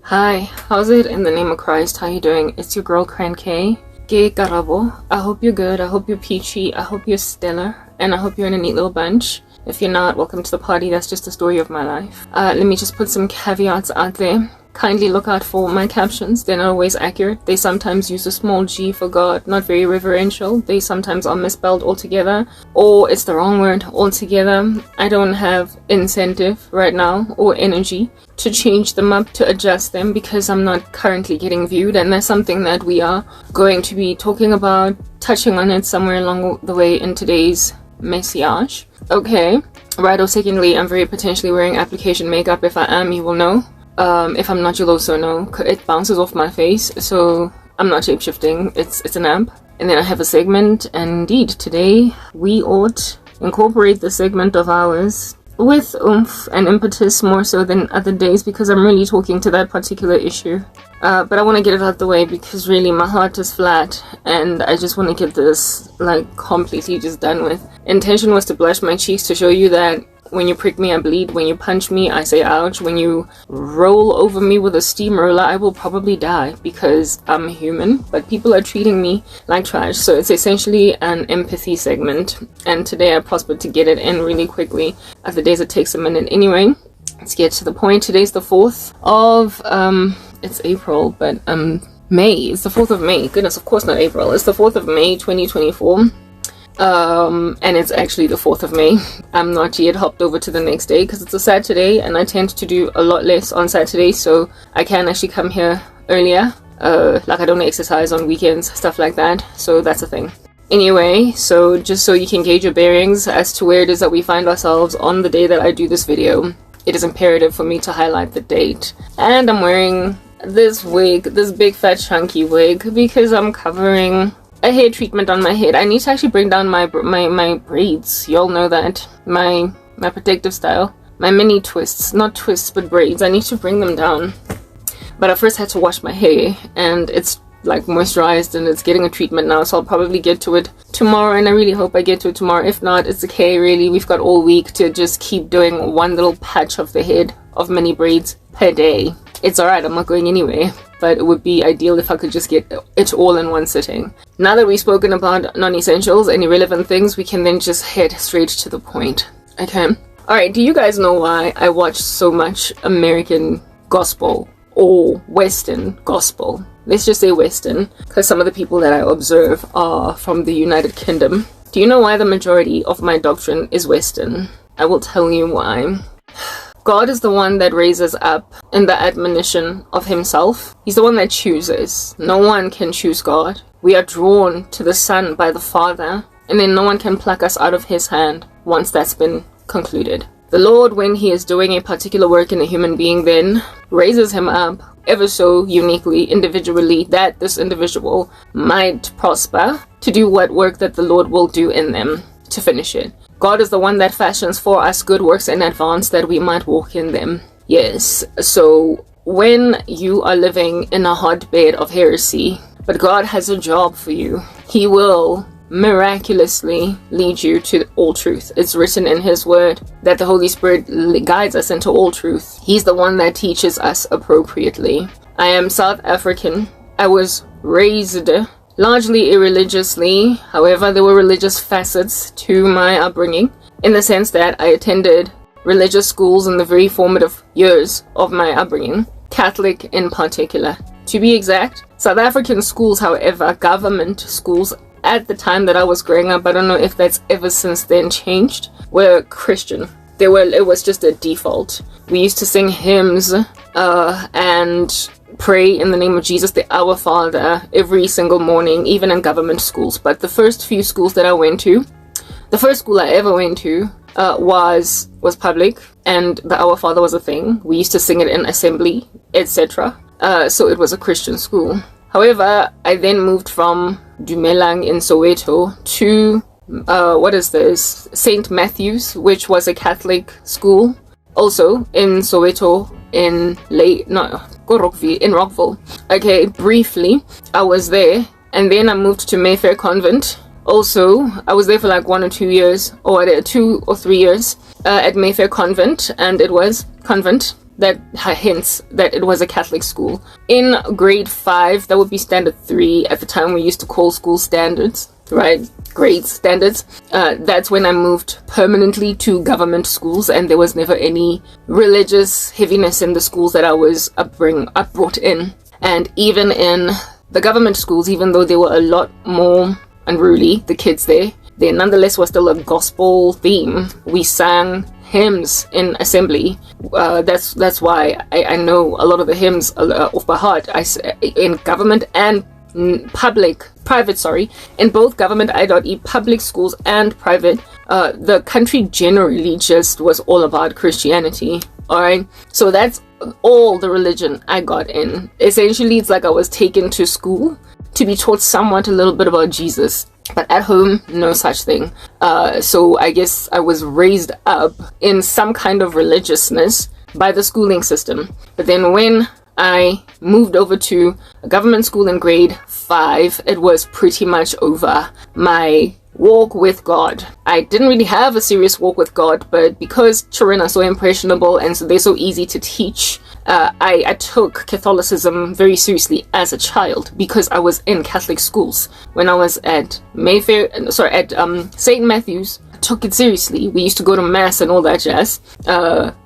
Hi, how's it in the name of Christ? How you doing? It's your girl Karabo. Karabo. I hope you're good. I hope you're peachy. I hope you're stellar. And I hope you're in a neat little bunch. If you're not, welcome to the party. That's just the story of my life. Let me just put some caveats out there. Kindly look out for my captions. They're not always accurate. They sometimes use a small g for God, not very reverential. They sometimes are misspelled altogether, or it's the wrong word altogether. I don't have incentive right now or energy to change them up, to adjust them, because I'm not currently getting viewed, and that's something that we are going to be talking about, touching on it somewhere along the way in today's message. Okay, right, or secondly, I'm very potentially wearing application makeup. If I am, you will know. If I'm not, you'll also know. It bounces off my face, so I'm not shape-shifting. It's an amp. And then I have a segment, and indeed, today we ought incorporate the segment of ours with oomph and impetus more so than other days, because I'm really talking to that particular issue. But I want to get it out the way because really my heart is flat and I just want to get this like completely just done with. Intention was to blush my cheeks to show you that when you prick me, I bleed. When you punch me, I say ouch. When you roll over me with a steamroller, I will probably die because I'm human. But people are treating me like trash. So it's essentially an empathy segment. And today I prospered to get it in really quickly. Other days it takes a minute. Anyway, let's get to the point. Today's the 4th of, it's April, but May. It's the 4th of May. Goodness, of course not April. It's the 4th of May, 2024. And it's actually the 4th of May. I'm not yet hopped over to the next day because it's a Saturday and I tend to do a lot less on Saturday, so I can actually come here earlier. Like I don't exercise on weekends, stuff like that, so that's a thing. Anyway, so just so you can gauge your bearings as to where it is that we find ourselves on the day that I do this video, it is imperative for me to highlight the date. And I'm wearing this wig, this big fat chunky wig, because I'm covering a hair treatment on my head. I need to actually bring down my braids. Y'all know that. My protective style. My mini twists. Not twists, but braids. I need to bring them down. But I first had to wash my hair, and it's like moisturized and it's getting a treatment now, so I'll probably get to it tomorrow, and I really hope I get to it tomorrow. If not, it's okay, really. We've got all week to just keep doing one little patch of the head of mini braids per day. It's alright, I'm not going anywhere, but it would be ideal if I could just get it all in one sitting. Now that we've spoken about non-essentials and irrelevant things, we can then just head straight to the point. Okay? Alright, do you guys know why I watch so much American gospel or Western gospel? Let's just say Western, because some of the people that I observe are from the United Kingdom. Do you know why the majority of my doctrine is Western? I will tell you why. God is the one that raises up in the admonition of himself. He's the one that chooses. No one can choose God. We are drawn to the Son by the Father, and then no one can pluck us out of his hand once that's been concluded. The Lord, when he is doing a particular work in a human being, then raises him up ever so uniquely, individually, that this individual might prosper to do what work that the Lord will do in them to finish it. God is the one that fashions for us good works in advance that we might walk in them. Yes, so when you are living in a hotbed of heresy, but God has a job for you, he will miraculously lead you to all truth. It's written in his word that the Holy Spirit guides us into all truth. He's the one that teaches us appropriately. I am South African. I was raised largely irreligiously. However, there were religious facets to my upbringing, in the sense that I attended religious schools in the very formative years of my upbringing, Catholic in particular. To be exact, South African schools, however, government schools at the time that I was growing up, I don't know if that's ever since then changed, were Christian. It was just a default. We used to sing hymns and pray in the name of Jesus, the Our Father, every single morning, even in government schools. But the first few schools that I went to, the first school I ever went to was public, and the Our Father was a thing. We used to sing it in assembly, etc. So it was a Christian school. However, I then moved from Dumelang in Soweto to St. Matthew's, which was a Catholic school, also in Soweto, in Rockville. Okay, briefly, I was there, and then I moved to Mayfair Convent. Also, I was there for like 1 or 2 years, or 2 or 3 years at Mayfair Convent, and it was convent. that hints that it was a Catholic school. In grade 5, that would be standard 3. At the time, we used to call school standards, right? Grades, standards. That's when I moved permanently to government schools, and there was never any religious heaviness in the schools that I was brought in. And even in the government schools, even though they were a lot more unruly, the kids there nonetheless was still a gospel theme. We sang hymns in assembly. That's why I know a lot of the hymns off by heart. In government and private, in both government I.E. public schools and private, the country generally just was all about Christianity. Alright, so that's all the religion I got in. Essentially, it's like I was taken to school to be taught somewhat a little bit about Jesus. But at home, no such thing. So I guess I was raised up in some kind of religiousness by the schooling system. But then when I moved over to a government school in grade 5, it was pretty much over. My walk with God. I didn't really have a serious walk with God, but because children are so impressionable and so they're so easy to teach, I took Catholicism very seriously as a child because I was in Catholic schools. When I was at St. Matthew's, I took it seriously. We used to go to mass and all that jazz,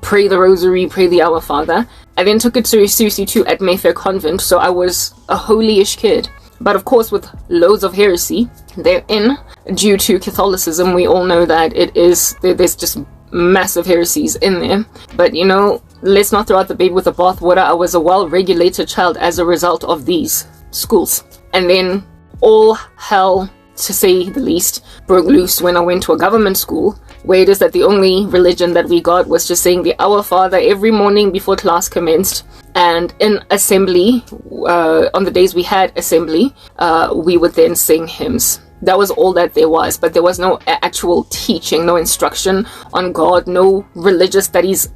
pray the rosary, pray the Our Father. I then took it seriously too at Mayfair Convent, so I was a holy-ish kid. But of course, with loads of heresy therein, due to Catholicism, we all know that there's just massive heresies in there. But you know, let's not throw out the baby with the bathwater. I was a well-regulated child as a result of these schools. And then all hell, to say the least, broke loose when I went to a government school, where it is that the only religion that we got was just saying the Our Father every morning before class commenced. And in assembly, on the days we had assembly, we would then sing hymns. That was all that there was, but there was no actual teaching, no instruction on God, no religious studies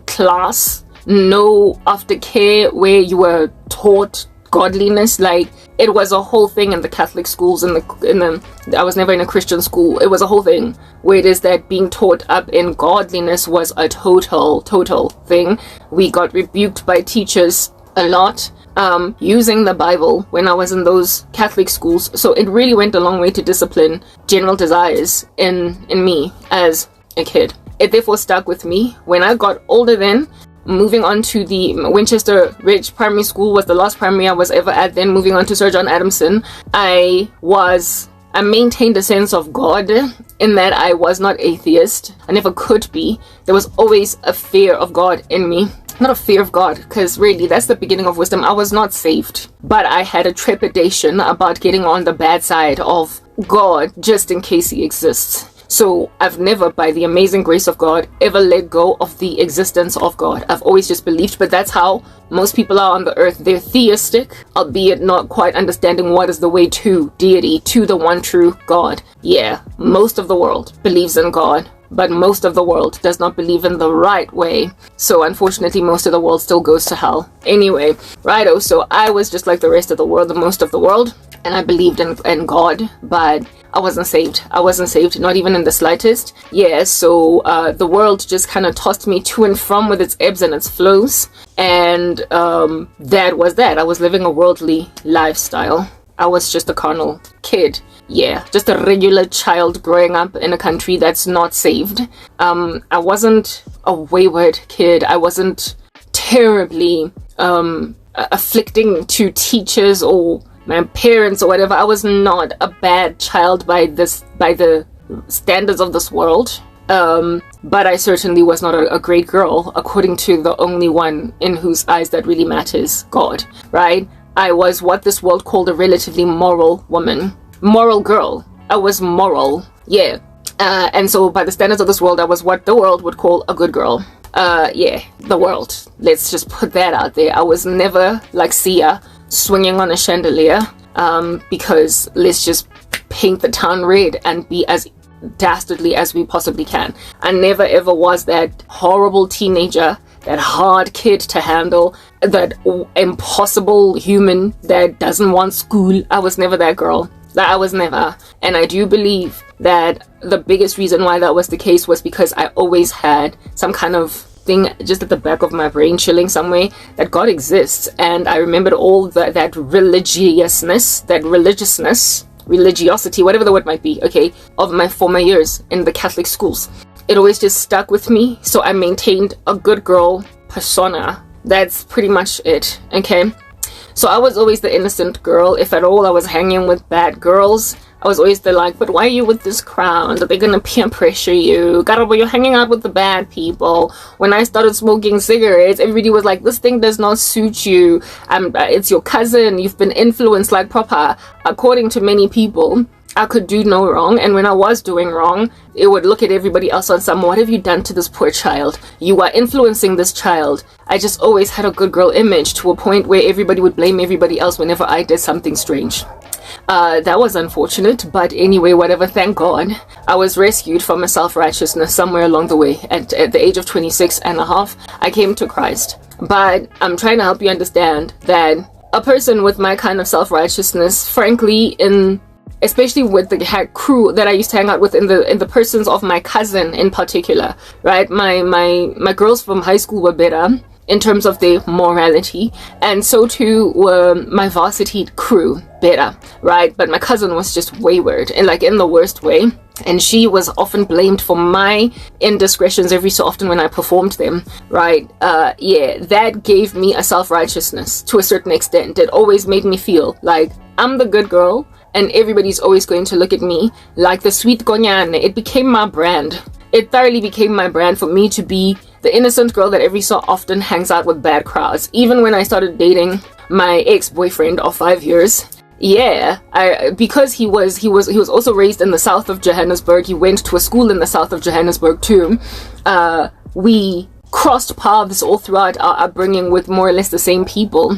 class, no aftercare where you were taught godliness. Like, it was a whole thing in the Catholic schools. I was never in a Christian school. It was a whole thing where it is that being taught up in godliness was a total thing. We got rebuked by teachers a lot using the Bible when I was in those Catholic schools. So it really went a long way to discipline general desires in me as a kid. It therefore stuck with me. When I got older then, moving on to the Winchester Ridge Primary School was the last primary I was ever at. Then moving on to Sir John Adamson, I maintained a sense of God in that I was not atheist. I never could be. There was always a fear of God in me. Not a fear of God, because really that's the beginning of wisdom. I was not saved, but I had a trepidation about getting on the bad side of God just in case he exists. So I've never, by the amazing grace of God, ever let go of the existence of God. I've always just believed, but that's how most people are on the earth. They're theistic, albeit not quite understanding what is the way to deity, to the one true God. Yeah, most of the world believes in God, but most of the world does not believe in the right way. So unfortunately, most of the world still goes to hell. Anyway, righto, so I was just like the rest of the world, the most of the world, and I believed in God, but I wasn't saved, not even in the slightest. Yeah, so the world just kind of tossed me to and from with its ebbs and its flows. And that was that. I was living a worldly lifestyle. I was just a carnal kid. Yeah, just a regular child growing up in a country that's not saved. I wasn't a wayward kid. I wasn't terribly afflicting to teachers or my parents or whatever. I was not a bad child by the standards of this world. But I certainly was not a great girl, according to the only one in whose eyes that really matters, God, right? I was what this world called a relatively moral woman. Moral girl. I was moral. Yeah. And so by the standards of this world, I was what the world would call a good girl. Yeah, the world. Let's just put that out there. I was never like Sia, swinging on a chandelier, because let's just paint the town red and be as dastardly as we possibly can. I never ever was that horrible teenager, that hard kid to handle, that impossible human that doesn't want school. I was never that girl. I was never. And I do believe that the biggest reason why that was the case was because I always had some kind of thing just at the back of my brain chilling somewhere that God exists. And I remembered all that religiosity, whatever the word might be, okay, of my former years in the Catholic schools. It always just stuck with me, so I maintained a good girl persona. That's pretty much it, okay? So I was always the innocent girl. If at all I was hanging with bad girls, I was always the like, but why are you with this crowd? Are they gonna peer pressure you? Karabo, you're hanging out with the bad people. When I started smoking cigarettes, everybody was like, this thing does not suit you. It's your cousin. You've been influenced like proper. According to many people, I could do no wrong, and when I was doing wrong, it would look at everybody else on some, what have you done to this poor child? You are influencing this child. I just always had a good girl image to a point where everybody would blame everybody else whenever I did something strange. That was unfortunate, but anyway, whatever, thank God. I was rescued from a self-righteousness somewhere along the way. At the age of 26 and a half, I came to Christ. But I'm trying to help you understand that a person with my kind of self-righteousness, frankly, especially with the crew that I used to hang out with in the persons of my cousin in particular, right? My girls from high school were better in terms of their morality, and so too were my varsity crew better, right? But my cousin was just wayward, and like in the worst way, and she was often blamed for my indiscretions every so often when I performed them, right? Yeah, that gave me a self-righteousness to a certain extent. It always made me feel like I'm the good girl, and everybody's always going to look at me like the sweet Gonyane. It became my brand. It thoroughly became my brand for me to be the innocent girl that every so often hangs out with bad crowds. Even when I started dating my ex-boyfriend of 5 years, yeah, because he was also raised in the south of Johannesburg. He went to a school in the south of Johannesburg too. We crossed paths all throughout our upbringing with more or less the same people.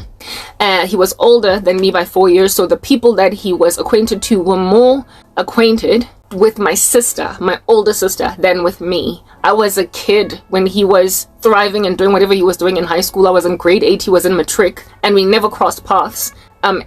He was older than me by 4 years, so the people that he was acquainted to were more acquainted with my sister, my older sister, than with me. I was a kid when he was thriving and doing whatever he was doing in high school. I was in grade 8, he was in matric, and we never crossed paths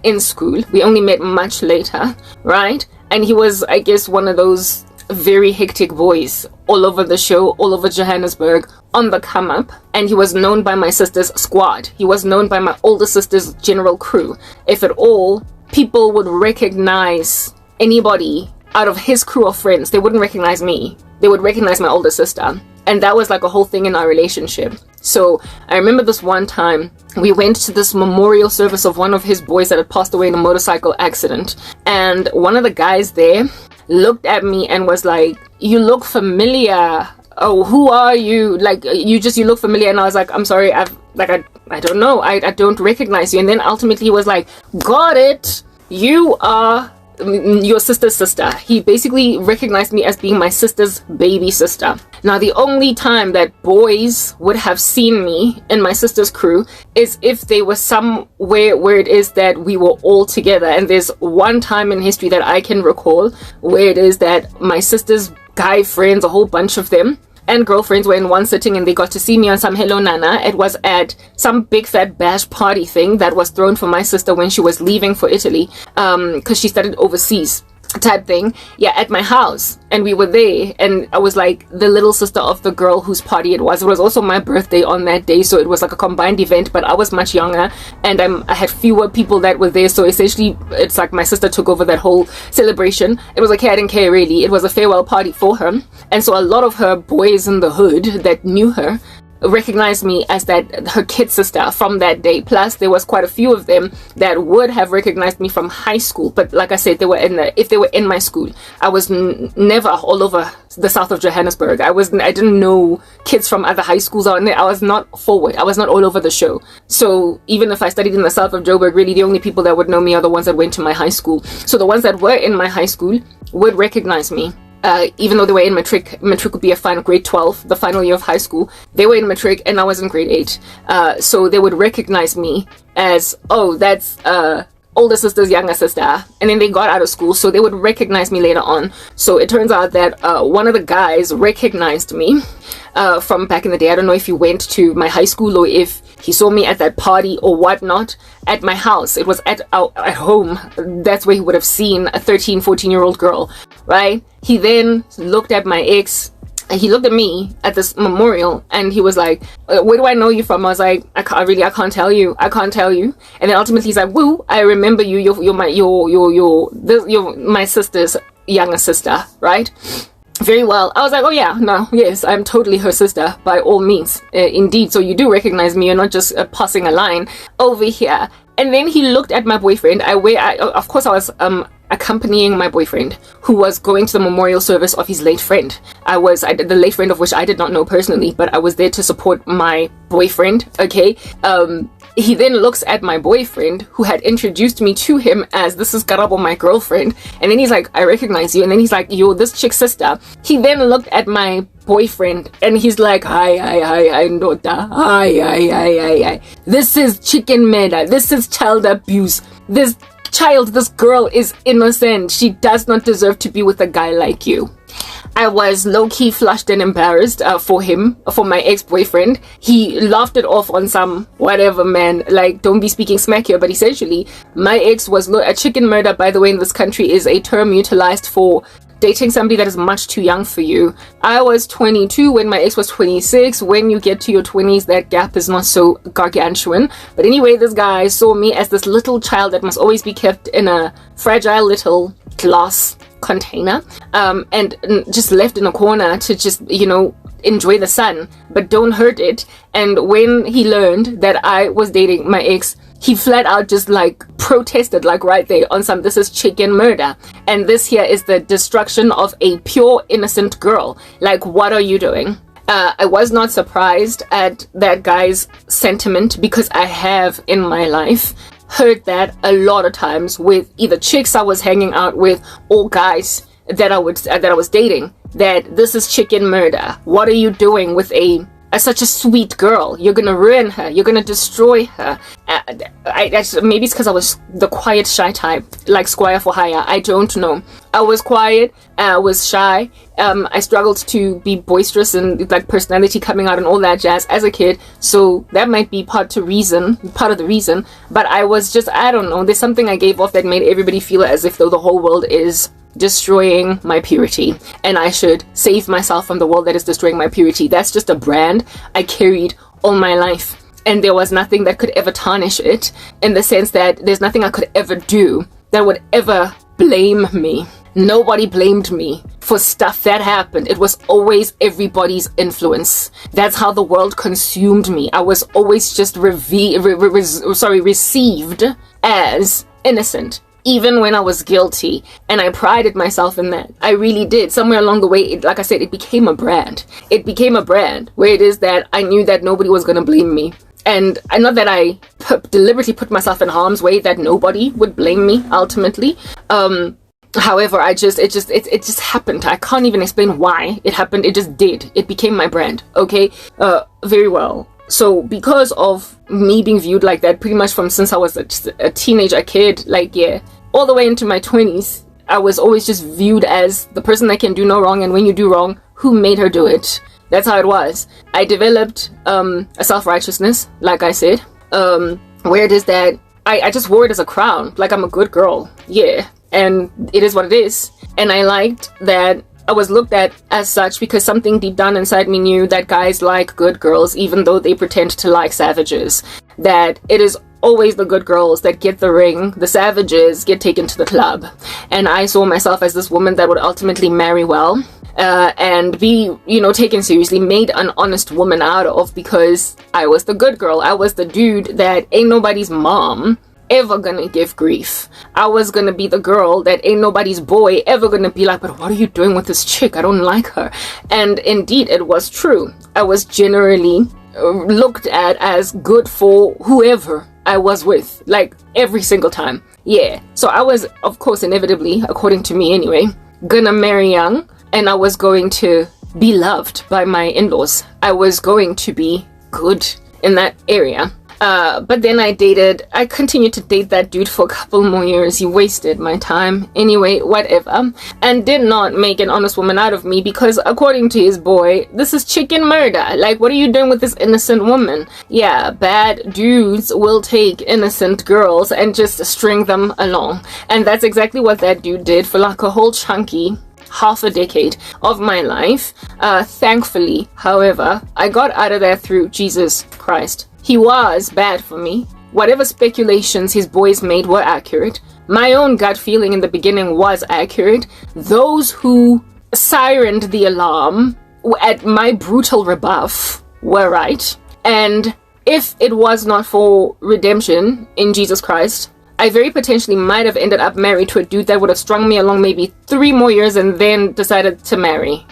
in school. We only met much later, right? And he was, I guess, one of those very hectic boys all over the show, all over Johannesburg, on the come up. And he was known by my sister's squad. He was known by my older sister's general crew. If at all, people would recognize anybody out of his crew of friends. They wouldn't recognize me. They would recognize my older sister. And that was like a whole thing in our relationship. So I remember this one time we went to this memorial service of one of his boys that had passed away in a motorcycle accident. And one of the guys there looked at me and was like, you look familiar. Oh, who are you? Like, you look familiar. And I was like, I'm sorry, I don't know. I don't recognize you. And then ultimately he was like, got it. You are your sister's sister. He basically recognized me as being my sister's baby sister. Now, the only time that boys would have seen me in my sister's crew is if they were somewhere where it is that we were all together. And there's one time in history that I can recall where it is that my sister's guy friends, a whole bunch of them, and girlfriends were in one sitting, and they got to see me on some Hello Nana. It was at some big fat bash party thing that was thrown for my sister when she was leaving for Italy, because she studied overseas type thing, yeah, at my house. And we were there, and I was like the little sister of the girl whose party it was. It was also my birthday on that day, so it was like a combined event, but I was much younger, and I had fewer people that were there, so essentially it's like my sister took over that whole celebration. It was okay, I didn't care really. It was a farewell party for her, and so a lot of her boys in the hood that knew her recognized me as her kid sister from that day. Plus there was quite a few of them that would have recognized me from high school, but like I said, if they were in my school. I was never all over the south of Johannesburg. I didn't know kids from other high schools. I was not forward. I was not all over the show. So even if I studied in the south of Joburg, really the only people that would know me are the ones that went to my high school. So the ones that were in my high school would recognize me. Even though they were in matric would be a final grade 12, the final year of high school. They were in matric and I was in grade 8. So they would recognize me as, oh, that's older sister's younger sister. And then they got out of school, so they would recognize me later on. So it turns out that one of the guys recognized me from back in the day. I don't know if he went to my high school or if he saw me at that party or whatnot. At my house, it was at home. That's where he would have seen a 13, 14-year-old girl, right? He then looked at my ex he looked at me at this memorial and he was like, where do I know you from? I was like, I can't tell you. And then ultimately he's like, woo, I remember you. You're my sister's younger sister, right? Very well. I was like, oh yeah, no, yes, I'm totally her sister by all means. Indeed. So you do recognize me. You're not just passing a line over here. And then he looked at my boyfriend. Of course I was accompanying my boyfriend, who was going to the memorial service of his late friend. The late friend of which I did not know personally, but I was there to support my boyfriend. Okay. He then looks at my boyfriend, who had introduced me to him as, this is Karabo, my girlfriend. And then he's like, I recognize you. And then he's like, you're this chick's sister. He then looked at my boyfriend and he's like, hi, Ndoda. Hi. This is chicken murder. This is child abuse. This girl is innocent. She does not deserve to be with a guy like you. I was low-key flushed and embarrassed for my ex-boyfriend. He laughed it off on some whatever, man, like, don't be speaking smack here, but essentially my ex was a chicken murder, by the way, in this country is a term utilized for dating somebody that is much too young for you. I was 22 when my ex was 26. When you get to your 20s, that gap is not so gargantuan. But anyway, this guy saw me as this little child that must always be kept in a fragile little glass container, and just left in a corner to just, enjoy the sun, but don't hurt it. And when he learned that I was dating my ex, he flat out just like protested, like right there on some, this is chicken murder. And this here is the destruction of a pure innocent girl. Like, what are you doing? I was not surprised at that guy's sentiment, because I have in my life heard that a lot of times with either chicks I was hanging out with or guys that I was dating, that this is chicken murder. What are you doing with such a sweet girl? You're gonna ruin her. You're gonna destroy her. Maybe it's because I was the quiet, shy type, like Squire for Hire. I don't know. I was quiet. I was shy. I struggled to be boisterous and like personality coming out and all that jazz as a kid. So that might be part of the reason. But I was just, I don't know. There's something I gave off that made everybody feel as if though the whole world is destroying my purity and I should save myself from the world that is destroying my purity. That's just a brand I carried all my life, and there was nothing that could ever tarnish it, in the sense that there's nothing I could ever do that would ever blame me. Nobody blamed me for stuff that happened. It was always everybody's influence. That's how the world consumed me. I was always just received as innocent, even when I was guilty, and I prided myself in that. I really did. Somewhere along the way, like I said, it became a brand. It became a brand where it is that I knew that nobody was going to blame me. And not that I deliberately put myself in harm's way, that nobody would blame me ultimately. However, it just happened. I can't even explain why it happened. It just did. It became my brand. Okay. Very well. So because of me being viewed like that pretty much from since I was a teenager kid, like, yeah, all the way into my 20s, I was always just viewed as the person that can do no wrong, and when you do wrong, who made her do it? That's how it was. I developed a self-righteousness, like I said, where it is that I just wore it as a crown, like I'm a good girl, yeah, and it is what it is. And I liked that I was looked at as such because something deep down inside me knew that guys like good girls, even though they pretend to like savages. That it is always the good girls that get the ring, the savages get taken to the club. And I saw myself as this woman that would ultimately marry well, and be, taken seriously, made an honest woman out of, because I was the good girl. I was the dude that ain't nobody's mom ever gonna give grief. I was gonna be the girl that ain't nobody's boy ever gonna be like, but what are you doing with this chick? I don't like her. And indeed, it was true. I was generally looked at as good for whoever I was with, like every single time. Yeah. So I was, of course, inevitably, according to me anyway, gonna marry young, and I was going to be loved by my in-laws. I was going to be good in that area. But then I continued to date that dude for a couple more years. He wasted my time. Anyway, whatever. And did not make an honest woman out of me, because according to his boy, this is chicken murder. Like, what are you doing with this innocent woman? Yeah, bad dudes will take innocent girls and just string them along. And that's exactly what that dude did for like a whole chunky half a decade of my life. Thankfully, however, I got out of there through Jesus Christ. He was bad for me. Whatever speculations his boys made were accurate. My own gut feeling in the beginning was accurate. Those who sirened the alarm at my brutal rebuff were right. And if it was not for redemption in Jesus Christ, I very potentially might have ended up married to a dude that would have strung me along maybe 3 more years and then decided to marry,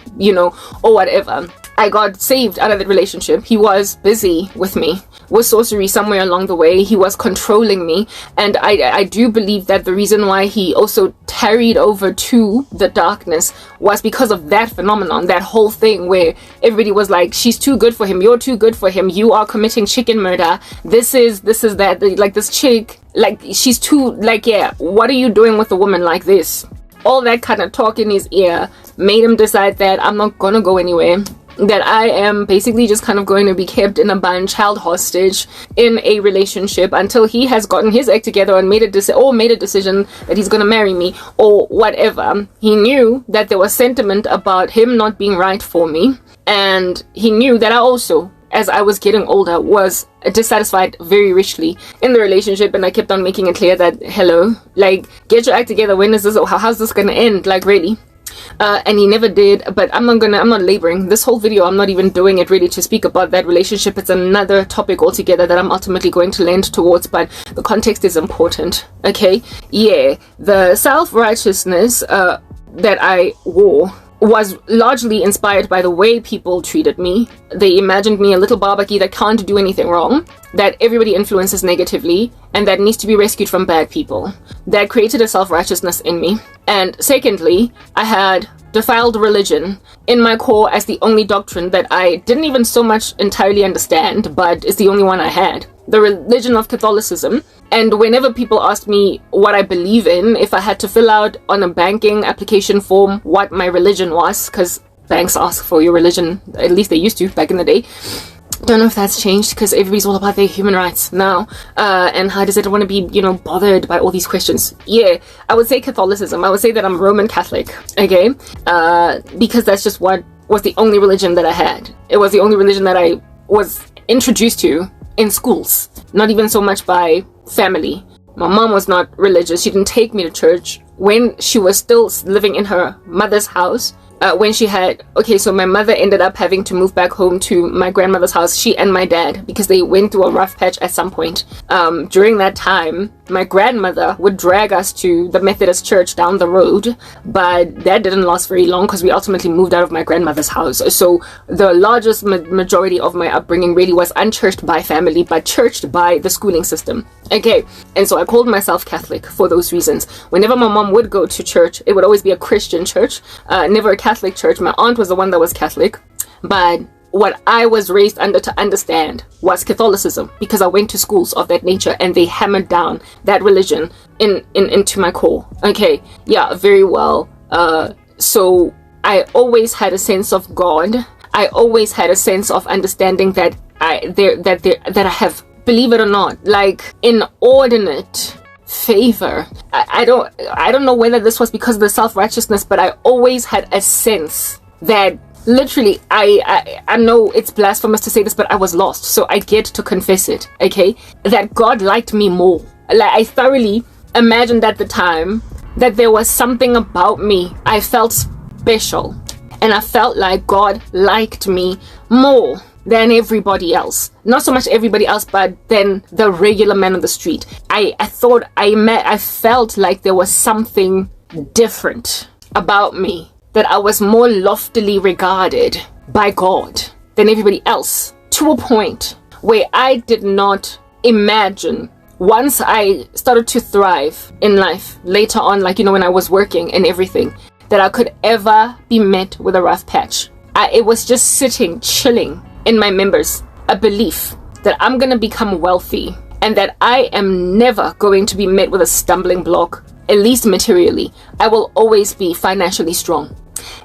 or whatever. I got saved out of that relationship. He was busy with me, with sorcery somewhere along the way. He was controlling me. And I do believe that the reason why he also tarried over to the darkness was because of that phenomenon, that whole thing where everybody was like, she's too good for him, you're too good for him, you are committing chicken murder, this is that, like this chick, like she's too, like, yeah, what are you doing with a woman like this? All that kind of talk in his ear made him decide that I'm not gonna go anywhere, that I am basically just kind of going to be kept in a bunch, held hostage in a relationship until he has gotten his act together and made a decision that he's going to marry me or whatever. He knew that there was sentiment about him not being right for me, and he knew that I also, as I was getting older, was dissatisfied very richly in the relationship. And I kept on making it clear that, hello, like, get your act together. When is this, how's this gonna end? Like, really? And he never did. But I'm not laboring this whole video. I'm not even doing it really to speak about that relationship. It's another topic altogether that I'm ultimately going to lend towards, but the context is important. Okay, yeah, the self-righteousness that I wore was largely inspired by the way people treated me. They imagined me a little barbecue that can't do anything wrong, that everybody influences negatively, and that needs to be rescued from bad people. That created a self-righteousness in me. And secondly, I had defiled religion in my core as the only doctrine that I didn't even so much entirely understand, but it's the only one I had. The religion of Catholicism. And whenever people asked me what I believe in, if I had to fill out on a banking application form what my religion was, because banks ask for your religion, at least they used to back in the day. Don't know if that's changed because everybody's all about their human rights now. And how does it want to be, bothered by all these questions? Yeah, I would say Catholicism. I would say that I'm Roman Catholic, okay? Because that's just what was the only religion that I had. It was the only religion that I was introduced to in schools. Not even so much by family. My mom was not religious. She didn't take me to church when she was still living in her mother's house. So my mother ended up having to move back home to my grandmother's house, she and my dad, because they went through a rough patch at some point. During that time, my grandmother would drag us to the Methodist church down the road, but that didn't last very long because we ultimately moved out of my grandmother's house. So the largest majority of my upbringing really was unchurched by family, but churched by the schooling system. Okay, and so I called myself Catholic for those reasons. Whenever my mom would go to church, it would always be a Christian church, never a Catholic church. My aunt was the one that was Catholic, but what I was raised under to understand was Catholicism, because I went to schools of that nature and they hammered down that religion into my core. Okay, yeah, very well. So I always had a sense of God. I always had a sense of understanding that I have, believe it or not, like inordinate favor. I don't know whether this was because of the self-righteousness, but I always had a sense that literally, I know it's blasphemous to say this, but I was lost, so I get to confess it, okay? That God liked me more. Like, I thoroughly imagined at the time that there was something about me. I felt special, and I felt like God liked me more than everybody else. Not so much everybody else, but than the regular man on the street. I felt like there was something different about me, that I was more loftily regarded by God than everybody else, to a point where I did not imagine, once I started to thrive in life later on, like, when I was working and everything, that I could ever be met with a rough patch. It was just sitting, chilling in my members, a belief that I'm gonna become wealthy and that I am never going to be met with a stumbling block, at least materially. I will always be financially strong,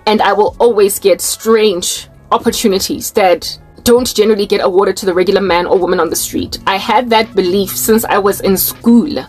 and I will always get strange opportunities that don't generally get awarded to the regular man or woman on the street. I had that belief since I was in school,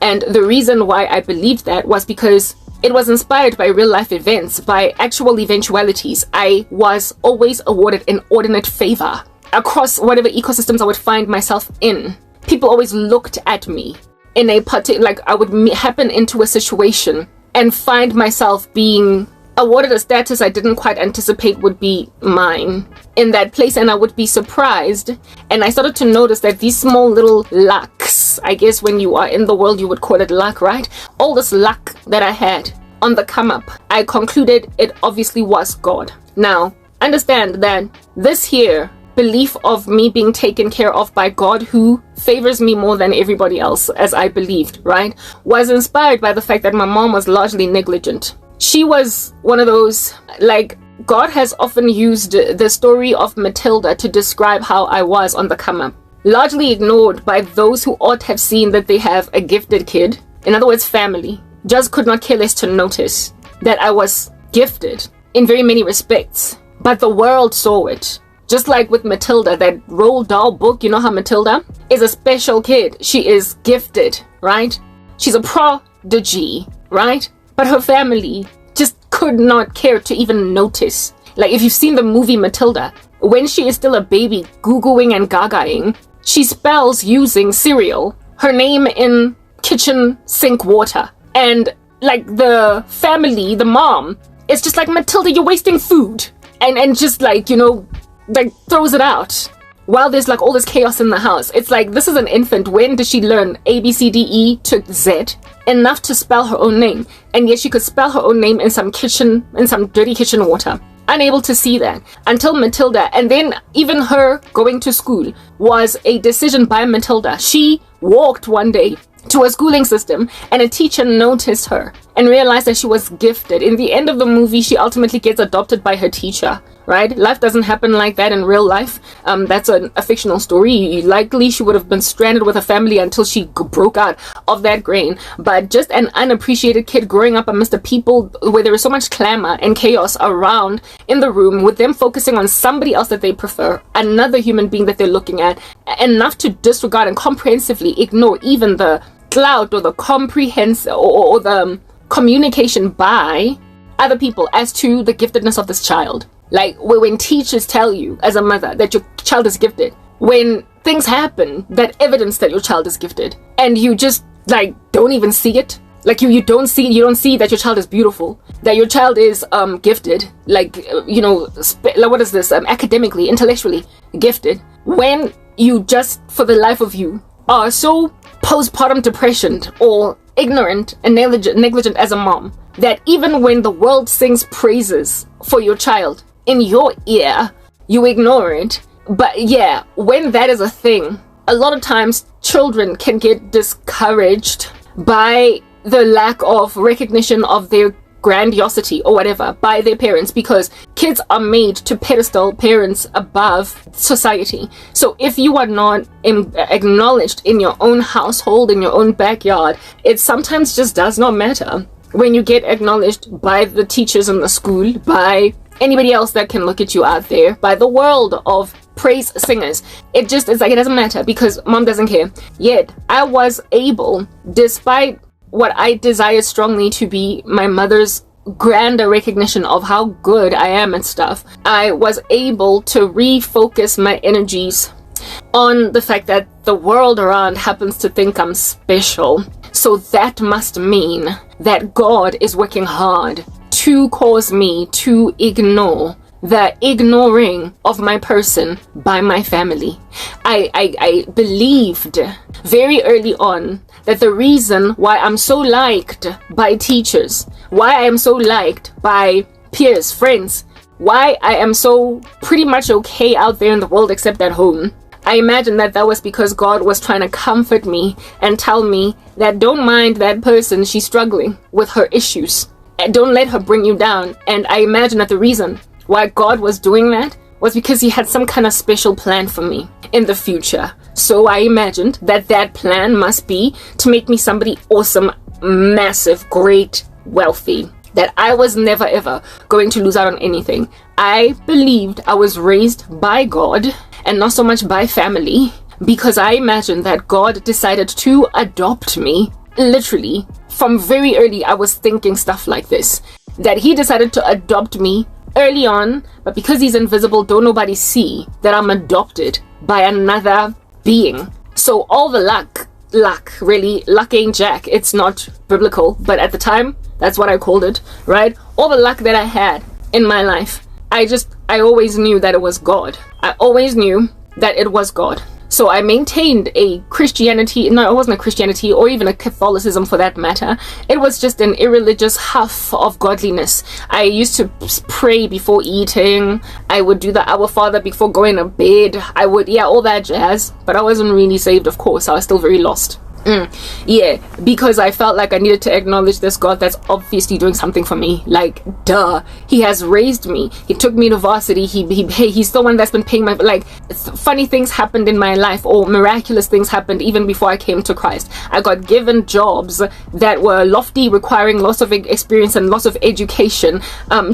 and the reason why I believed that was because It was inspired by real life events, by actual eventualities. I was always awarded inordinate favor across whatever ecosystems I would find myself in. People always looked at me in a particular, like I would happen into a situation and find myself being awarded a status I didn't quite anticipate would be mine in that place, and I would be surprised. And I started to notice that these small little lucks, I guess when you are in the world you would call it luck, right? All this luck that I had on the come up, I concluded it obviously was God. Now, understand that this here belief of me being taken care of by God, who favors me more than everybody else, as I believed, right, was inspired by the fact that my mom was largely negligent. She was one of those, like, God has often used the story of Matilda to describe how I was on the come up, largely ignored by those who ought have seen that they have a gifted kid. In other words, family just could not care less to notice that I was gifted in very many respects, but the world saw it. Just like with Matilda, that Roald Dahl book, you know how Matilda is a special kid. She is gifted, right? She's a prodigy, right? But her family just could not care to even notice. Like, if you've seen the movie Matilda, when she is still a baby, googling and gagaing, she spells using cereal, her name in kitchen sink water. And like the family, the mom, is just like, Matilda, you're wasting food. And just like, you know, like throws it out while there's like all this chaos in the house. It's like, this is an infant. When did she learn A, B, C, D, E to Z enough to spell her own name? And yet she could spell her own name in some dirty kitchen water. Unable to see that until Matilda. And then even her going to school was a decision by Matilda. She walked one day to a schooling system and a teacher noticed her and realized that she was gifted. In the end of the movie, she ultimately gets adopted by her teacher, right? Life doesn't happen like that in real life. That's a fictional story. Likely she would have been stranded with her family until she broke out of that grain. But just an unappreciated kid growing up amidst the people where there is so much clamor and chaos around in the room, with them focusing on somebody else that they prefer, another human being that they're looking at, enough to disregard and comprehensively ignore even the clout or the comprehensive or the communication by other people as to the giftedness of this child. Like when teachers tell you as a mother that your child is gifted, when things happen that evidence that your child is gifted, and you just like don't even see it, like you don't see that your child is beautiful, that your child is gifted, like you know, what is this, academically, intellectually gifted, when you just for the life of you are so postpartum depression or ignorant and negligent as a mom that even when the world sings praises for your child in your ear, you ignore it. But yeah, when that is a thing, a lot of times children can get discouraged by the lack of recognition of their grandiosity or whatever by their parents, because kids are made to pedestal parents above society. So if you are not acknowledged in your own household, in your own backyard, it sometimes just does not matter when you get acknowledged by the teachers in the school, by anybody else that can look at you out there, by the world of praise singers. It just is like, it doesn't matter because mom doesn't care. Yet I was able, despite what I desire strongly to be my mother's grander recognition of how good I am and stuff, I was able to refocus my energies on the fact that the world around happens to think I'm special. So that must mean that God is working hard to cause me to ignore the ignoring of my person by my family. I believed very early on that the reason why I'm so liked by teachers, why I am so liked by peers, friends, why I am so pretty much okay out there in the world except at home, I imagine that was because God was trying to comfort me and tell me that don't mind that person, she's struggling with her issues. And don't let her bring you down. And I imagine that the reason why God was doing that was because he had some kind of special plan for me in the future. So I imagined that plan must be to make me somebody awesome, massive, great, wealthy, that I was never ever going to lose out on anything. I believed I was raised by God and not so much by family, because I imagined that God decided to adopt me literally from very early, I was thinking stuff like this, that he decided to adopt me early on, but because he's invisible, don't nobody see that I'm adopted by another being. So all the luck, really, luck ain't jack. It's not biblical, but at the time, that's what I called it, right? All the luck that I had in my life, I always knew that it was God. I always knew that it was God. So I maintained a Christianity, no, it wasn't a Christianity or even a Catholicism for that matter. It was just an irreligious huff of godliness. I used to pray before eating. I would do the Our Father before going to bed. I would, all that jazz. But I wasn't really saved, of course. I was still very lost. Because I felt like I needed to acknowledge this God that's obviously doing something for me. Like, duh, he has raised me. He took me to varsity. He's the one that's been paying my, funny things happened in my life, or miraculous things happened even before I came to Christ. I got given jobs that were lofty, requiring lots of experience and lots of education,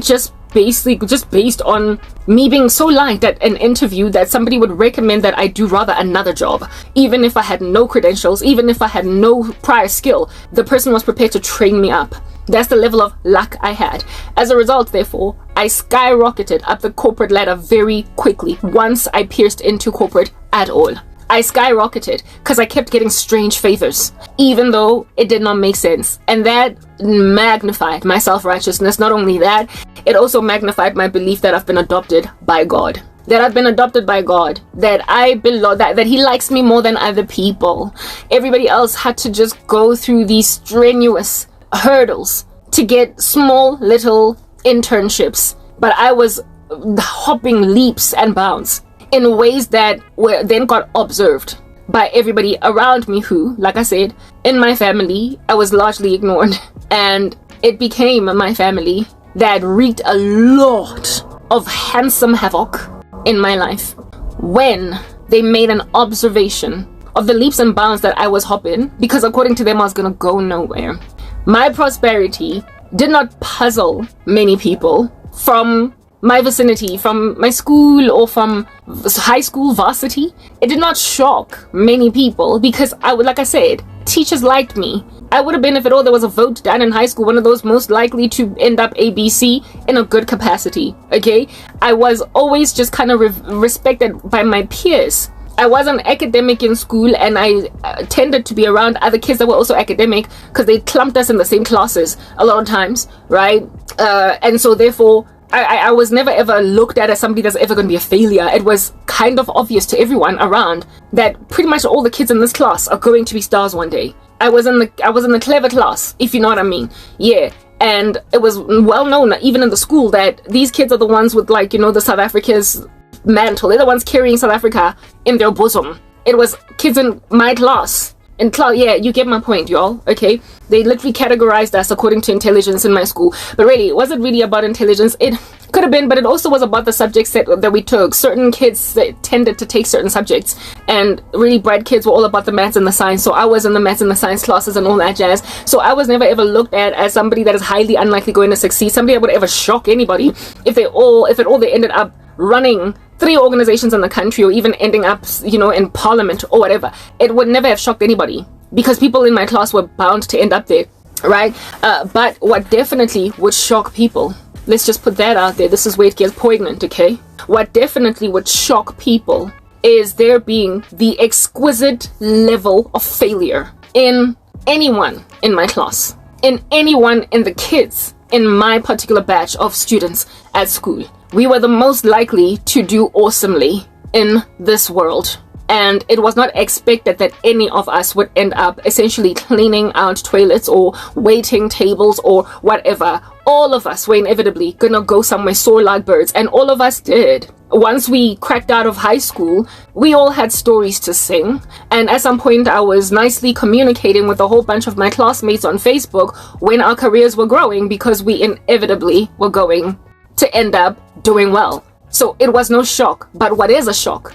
just based on me being so liked at an interview that somebody would recommend that I do rather another job. Even if I had no credentials, even if I had no prior skill, the person was prepared to train me up. That's the level of luck I had. As a result, therefore, I skyrocketed up the corporate ladder very quickly once I pierced into corporate at all. I skyrocketed because I kept getting strange favors, even though it did not make sense. And that magnified my self-righteousness. Not only that, it also magnified my belief that I've been adopted by God. That I've been adopted by God. That I belong, that he likes me more than other people. Everybody else had to just go through these strenuous hurdles to get small little internships. But I was hopping leaps and bounds in ways that were then got observed by everybody around me who, like I said, in my family, I was largely ignored. And it became my family that wreaked a lot of handsome havoc in my life when they made an observation of the leaps and bounds that I was hopping, because according to them, I was gonna go nowhere. My prosperity did not puzzle many people from my vicinity, from my school or from high school varsity. It did not shock many people because like I said, teachers liked me. I would have been, if at all there was a vote done in high school, one of those most likely to end up ABC in a good capacity, okay? I was always just kind of respected by my peers. I wasn't academic in school, and I tended to be around other kids that were also academic because they clumped us in the same classes a lot of times, right? And so therefore, I was never ever looked at as somebody that's ever going to be a failure. It was kind of obvious to everyone around that pretty much all the kids in this class are going to be stars one day. I was in the clever class, if you know what I mean. Yeah. And it was well known, even in the school, that these kids are the ones with, the South Africa's mantle. They're the ones carrying South Africa in their bosom. It was kids in my class. Yeah, you get my point, y'all. Okay, they literally categorized us according to intelligence in my school. But really, was it really about intelligence? It could have been, but it also was about the subjects that we took. Certain kids tended to take certain subjects, and really bright kids were all about the maths and the science. So I was in the maths and the science classes and all that jazz. So I was never ever looked at as somebody that is highly unlikely going to succeed. Somebody that would ever shock anybody if they ended up running 3 organizations in the country, or even ending up, in parliament or whatever. It would never have shocked anybody because people in my class were bound to end up there, right? But what definitely would shock people, let's just put that out there, this is where it gets poignant, okay? What definitely would shock people is there being the exquisite level of failure in anyone in my class, in anyone in the kids in my particular batch of students at school. We were the most likely to do awesomely in this world. And it was not expected that any of us would end up essentially cleaning out toilets or waiting tables or whatever. All of us were inevitably gonna go somewhere sore like birds, and all of us did. Once we cracked out of high school, we all had stories to sing. And at some point, I was nicely communicating with a whole bunch of my classmates on Facebook when our careers were growing, because we inevitably were going to end up doing well. So it was no shock. But what is a shock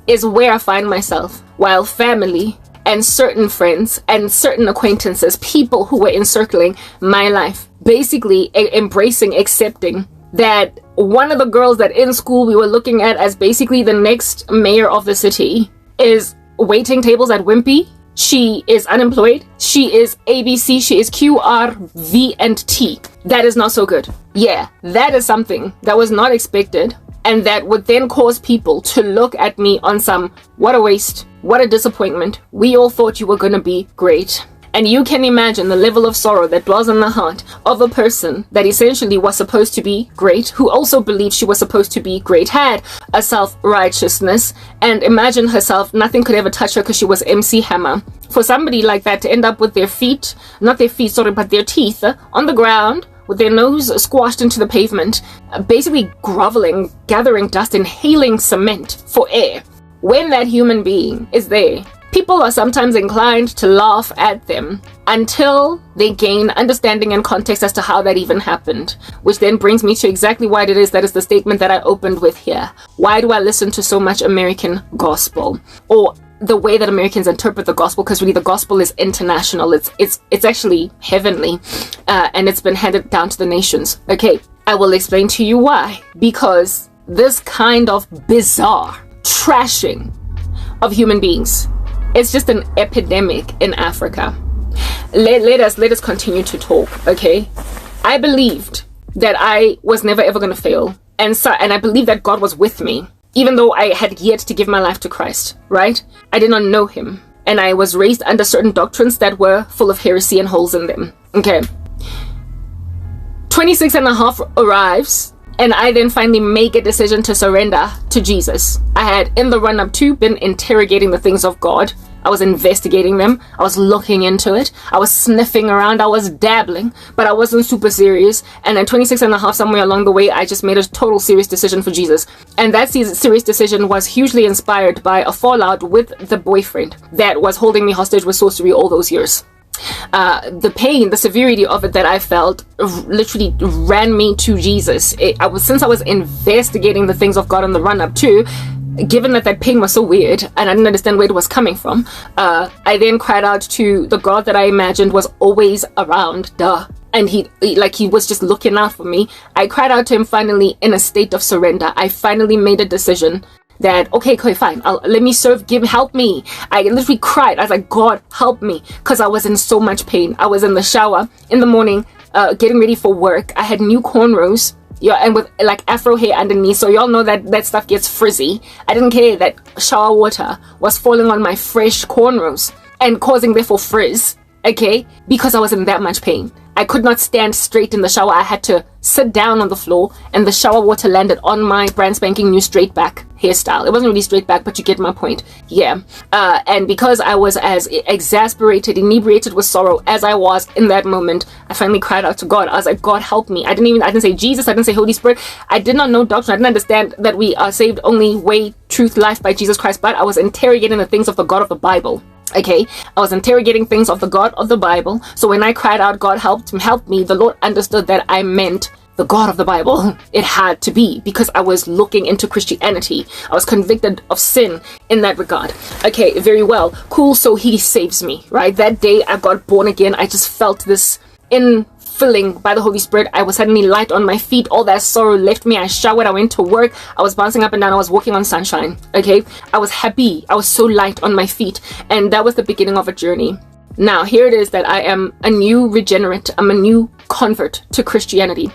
is where I find myself while family and certain friends and certain acquaintances, people who were encircling my life, basically embracing, accepting that one of the girls that in school we were looking at as basically the next mayor of the city is waiting tables at Wimpy She is unemployed. She is ABC. She is Q, R, V, and T. That is not so good. Yeah, that is something that was not expected. And that would then cause people to look at me on some, what a waste, what a disappointment. We all thought you were going to be great. And you can imagine the level of sorrow that dwells in the heart of a person that essentially was supposed to be great, who also believed she was supposed to be great, had a self-righteousness, and imagine herself, nothing could ever touch her because she was MC Hammer. For somebody like that to end up with their feet, not their feet, sorry, but their teeth on the ground, with their nose squashed into the pavement, basically groveling, gathering dust, inhaling cement for air. When that human being is there, people are sometimes inclined to laugh at them until they gain understanding and context as to how that even happened. Which then brings me to exactly why it is that is the statement that I opened with here. Why do I listen to so much American gospel? Or the way that Americans interpret the gospel, because really the gospel is international. It's actually heavenly, and it's been handed down to the nations. Okay, I will explain to you why. Because this kind of bizarre trashing of human beings, it's just an epidemic in Africa. Let us continue to talk. Okay, I believed that I was never ever going to fail, and I believed that God was with me. Even though I had yet to give my life to Christ, right? I did not know him. And I was raised under certain doctrines that were full of heresy and holes in them. Okay. 26 and a half arrives. And I then finally make a decision to surrender to Jesus. I had, in the run-up to, been interrogating the things of God. I was investigating them. I was looking into it. I was sniffing around. I was dabbling, but I wasn't super serious. And at 26 and a half, somewhere along the way, I just made a total serious decision for Jesus. And that serious decision was hugely inspired by a fallout with the boyfriend that was holding me hostage with sorcery all those years. The pain, the severity of it that I felt literally ran me to Jesus. Since I was investigating the things of God on the run-up to, given that pain was so weird and I didn't understand where it was coming from, I then cried out to the God that I imagined was always around, and he was just looking out for me. I cried out to him finally in a state of surrender. I finally made a decision that, okay, fine, let me serve, help me. I literally cried. I was like, God, help me, because I was in so much pain. I was in the shower in the morning, getting ready for work. I had new cornrows, and with like afro hair underneath, so y'all know that stuff gets frizzy. I didn't care that shower water was falling on my fresh cornrows and causing therefore frizz, okay, because I was in that much pain. I could not stand straight in the shower. I had to sit down on the floor, and the shower water landed on my brand spanking new straight back hairstyle. It wasn't really straight back, but you get my point. Yeah. And because I was as exasperated, inebriated with sorrow as I was in that moment, I finally cried out to God. I was like, God, help me. I didn't say Jesus. I didn't say Holy Spirit. I did not know doctrine. I didn't understand that we are saved only way, truth, life by Jesus Christ. But I was interrogating the things of the God of the Bible. Okay, I was interrogating things of the God of the Bible. So when I cried out, God help me, the Lord understood that I meant the God of the Bible. It had to be, because I was looking into Christianity. I was convicted of sin in that regard. Okay, very well. Cool, so he saves me, right? That day I got born again. I just felt this infilling by the Holy Spirit. I was suddenly light on my feet. All that sorrow left me. I showered. I went to work. I was bouncing up and down. I was walking on sunshine. Okay, I was happy. I was so light on my feet. And that was the beginning of a journey. Now, here it is that I am a new regenerate. I'm a new convert to Christianity,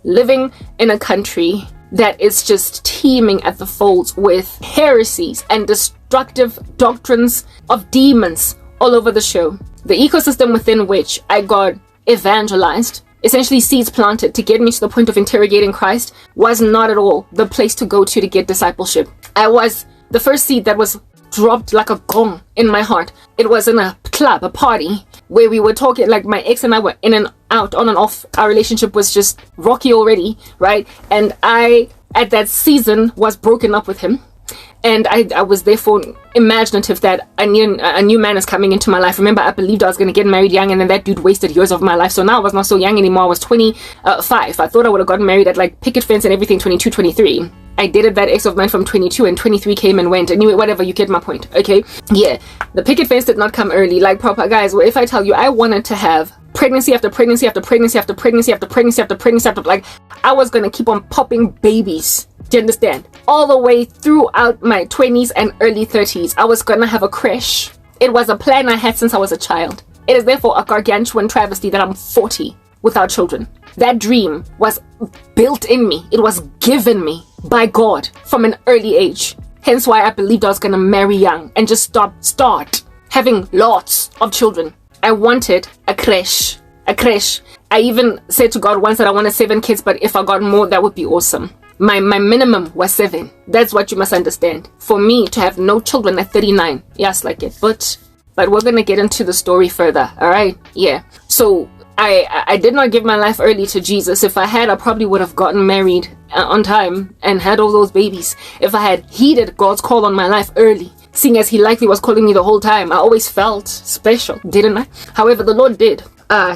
living in a country that is just teeming at the folds with heresies and destructive doctrines of demons all over the show. The ecosystem within which I got evangelized, essentially seeds planted to get me to the point of interrogating Christ, was not at all the place to go to get discipleship. I was the first seed that was dropped like a gong in my heart. It was in a club, a party, where we were talking, like my ex and I were in and out, on and off. Our relationship was just rocky already, right? And I, at that season, was broken up with him. And I was therefore imaginative that a new man is coming into my life. Remember, I believed I was going to get married young, and then that dude wasted years of my life. So now I was not so young anymore. I was 25. I thought I would have gotten married at like picket fence and everything, 22, 23. I dated that ex of mine from 22, and 23 came and went. Anyway, whatever, you get my point, okay? Yeah, the picket fence did not come early. Like, proper guys, well, if I tell you, I wanted to have pregnancy after pregnancy after pregnancy after pregnancy after pregnancy after pregnancy after, like, I was going to keep on popping babies. Do you understand? All the way throughout my 20s and early 30s, I was going to have a crash It was a plan I had since I was a child. It is therefore a gargantuan travesty that I'm 40 without children. That dream was built in me. It was given me by God from an early age. Hence why I believed I was going to marry young and just start having lots of children. I wanted a creche. I even said to God once that I wanted 7 kids, but if I got more, that would be awesome. My minimum was 7. That's what you must understand. For me to have no children at 39, yes, like it. But we're gonna get into the story further. All right, yeah. So I did not give my life early to Jesus. If I had, I probably would have gotten married on time and had all those babies. If I had heeded God's call on my life early, seeing as he likely was calling me the whole time, I always felt special, didn't I? However, the Lord did.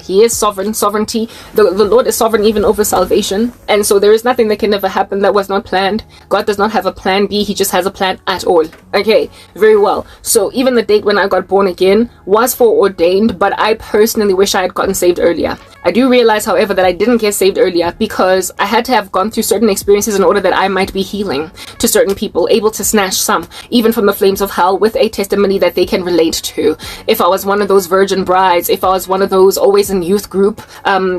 He is sovereignty. The Lord is sovereign even over salvation. And so there is nothing that can ever happen that was not planned. God does not have a plan B. He just has a plan at all. Okay, very well. So even the date when I got born again was foreordained, but I personally wish I had gotten saved earlier. I do realize, however, that I didn't get saved earlier because I had to have gone through certain experiences in order that I might be healing to certain people, able to snatch some, even from the flames of hell, with a testimony that they can relate to. If I was one of those virgin brides, if I was one of those always in youth group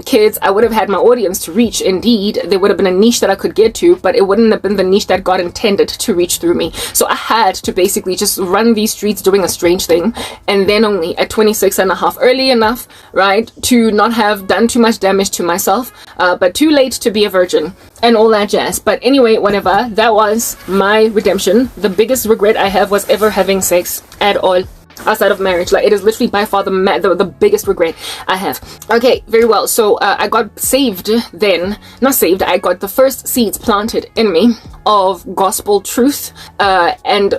kids, I would have had my audience to reach. Indeed, there would have been a niche that I could get to, but it wouldn't have been the niche that God intended to reach through me. So I had to basically just run these streets doing a strange thing, and then only at 26 and a half, early enough, right, to not have done too much damage to myself, but too late to be a virgin and all that jazz. But anyway, whatever, that was my redemption. The biggest regret I have was ever having sex at all outside of marriage. Like, it is literally by far the biggest regret I have. Okay, very well. So I got saved then. Not saved, I got the first seeds planted in me of gospel truth and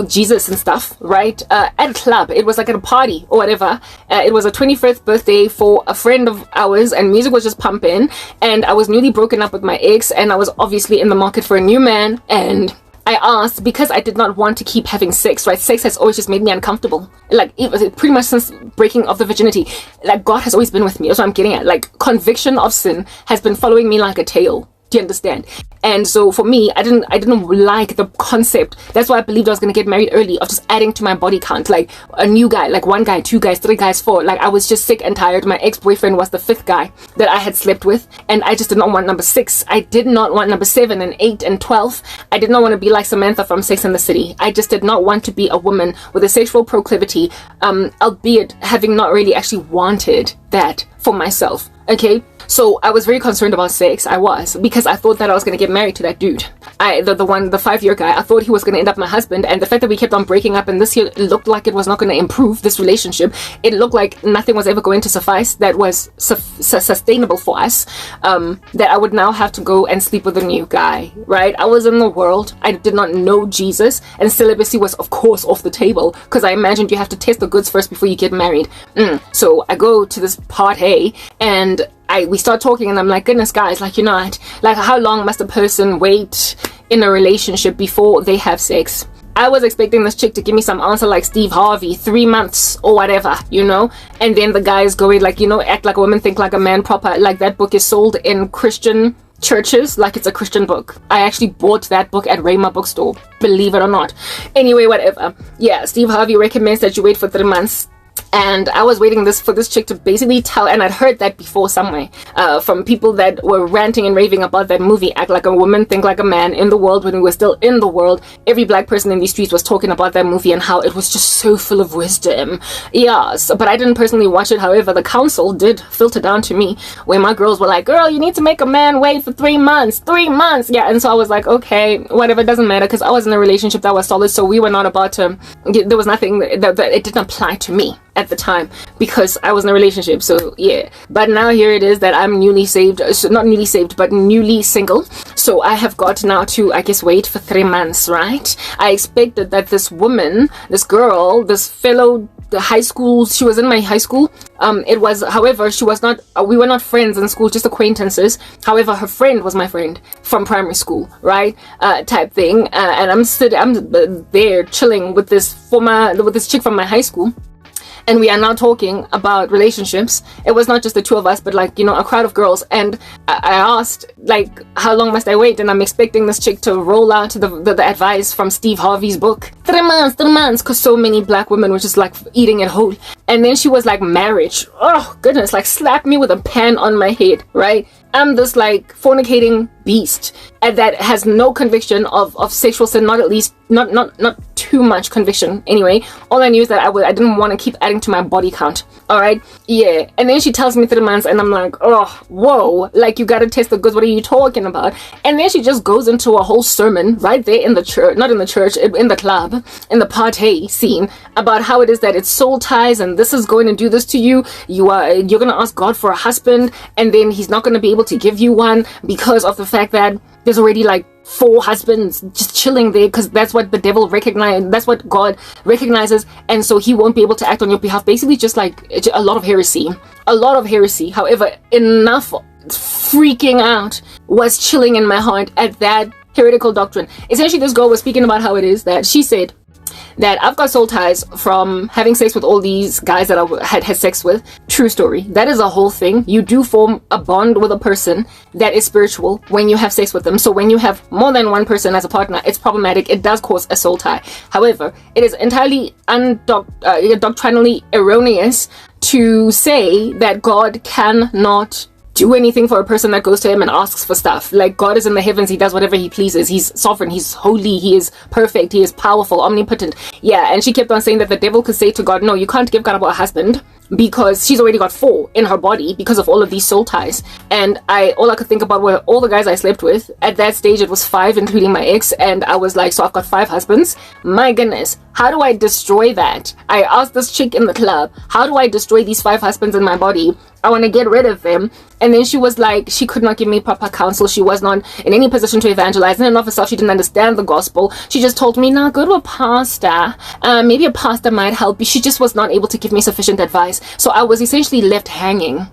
Jesus and stuff, right? At a club. It was like at a party or whatever. It was a 21st birthday for a friend of ours, and music was just pumping, and I was newly broken up with my ex, and I was obviously in the market for a new man. And I asked, because I did not want to keep having sex, right? Sex has always just made me uncomfortable. Like, pretty much since breaking of the virginity, like, God has always been with me. That's what I'm getting at. Like, conviction of sin has been following me like a tail. Do you understand? And so for me, I didn't like the concept. That's why I believed I was going to get married early, of just adding to my body count, like a new guy, like 1 guy, 2 guys, 3 guys, 4. Like, I was just sick and tired. My ex-boyfriend was the 5th guy that I had slept with, and I just did not want number 6. I did not want number 7 and 8 and 12. I did not want to be like Samantha from Sex and the City. I just did not want to be a woman with a sexual proclivity, albeit having not really actually wanted that for myself. Okay, so I was very concerned about sex. I was, because I thought that I was going to get married to that dude. The 5-year guy. I thought he was going to end up my husband, and the fact that we kept on breaking up, and this year it looked like it was not going to improve this relationship. It looked like nothing was ever going to suffice that was sustainable for us, that I would now have to go and sleep with a new guy, right? I was in the world. I did not know Jesus, and celibacy was, of course, off the table, because I imagined you have to test the goods first before you get married. So I go to this party, and we start talking, and I'm like, goodness, guys, like, you know what? Like, how long must a person wait in a relationship before they have sex? I was expecting this chick to give me some answer like Steve Harvey, 3 months or whatever, you know? And then the guy is going like, you know, act like a woman, think like a man proper. Like, that book is sold in Christian churches like it's a Christian book. I actually bought that book at Rhema bookstore, believe it or not. Anyway, whatever. Yeah, Steve Harvey recommends that you wait for 3 months. And I was waiting for this chick to basically tell, and I'd heard that before somewhere, from people that were ranting and raving about that movie, Act Like a Woman, Think Like a Man, in the world, when we were still in the world. Every black person in these streets was talking about that movie and how it was just so full of wisdom. Yes, but I didn't personally watch it. However, the counsel did filter down to me, where my girls were like, girl, you need to make a man wait for 3 months. 3 months! Yeah, and so I was like, okay, whatever, it doesn't matter, because I was in a relationship that was solid, so we were not about to, there was nothing that it didn't apply to me at the time, because I was in a relationship. So yeah, but now here it is that I'm newly saved, so not newly saved, but newly single. So I have got now to, I guess, wait for 3 months, right? I expected that this woman, this girl, this fellow, the high school, she was in my high school. It was, however, she was not, we were not friends in school, just acquaintances. However, her friend was my friend from primary school, right? Type thing. And I'm there chilling with this chick from my high school. And we are now talking about relationships. It was not just the two of us, but like, you know, a crowd of girls. And I asked, like, how long must I wait? And I'm expecting this chick to roll out the advice from Steve Harvey's book. 3 months, because so many black women were just like eating it whole. And then she was like, marriage. Oh, goodness, like slapped me with a pan on my head, right? I'm this like fornicating beast that has no conviction of sexual sin, not too much conviction. Anyway, all I knew is that I didn't want to keep adding to my body count. All right, yeah. And then she tells me 3 months, and I'm like, oh, whoa, like you gotta test the goods. What are you talking about? And then she just goes into a whole sermon right there in the church, not in the church, in the club, in the party scene, about how it is that it's soul ties, and this is going to do this to you. You're gonna ask God for a husband, and then He's not gonna be able to give you one because of the fact that there's already like 4 husbands just chilling there, because that's what the devil recognizes, that's what God recognizes, and so He won't be able to act on your behalf. Basically just like a lot of heresy. However, enough freaking out was chilling in my heart at that heretical doctrine. Essentially, this girl was speaking about how it is that she said that I've got soul ties from having sex with all these guys that I had sex with. True story. That is a whole thing. You do form a bond with a person that is spiritual when you have sex with them. So when you have more than one person as a partner, it's problematic. It does cause a soul tie. However, it is entirely doctrinally erroneous to say that God cannot do anything for a person that goes to Him and asks for stuff. Like, God is in the heavens. He does whatever He pleases. He's sovereign. He's holy. He is perfect. He is powerful, omnipotent. Yeah, and she kept on saying that the devil could say to God, no, you can't give Karabo a husband because she's already got 4 in her body because of all of these soul ties. And all I could think about were all the guys I slept with. At that stage, it was 5, including my ex. And I was like, so I've got 5 husbands? My goodness. How do I destroy that? I asked this chick in the club, how do I destroy these 5 husbands in my body? I want to get rid of them. And then she was like, she could not give me proper counsel. She was not in any position to evangelize. And in and of herself, she didn't understand the gospel. She just told me, nah, go to a pastor. Maybe a pastor might help you. She just was not able to give me sufficient advice. So I was essentially left hanging.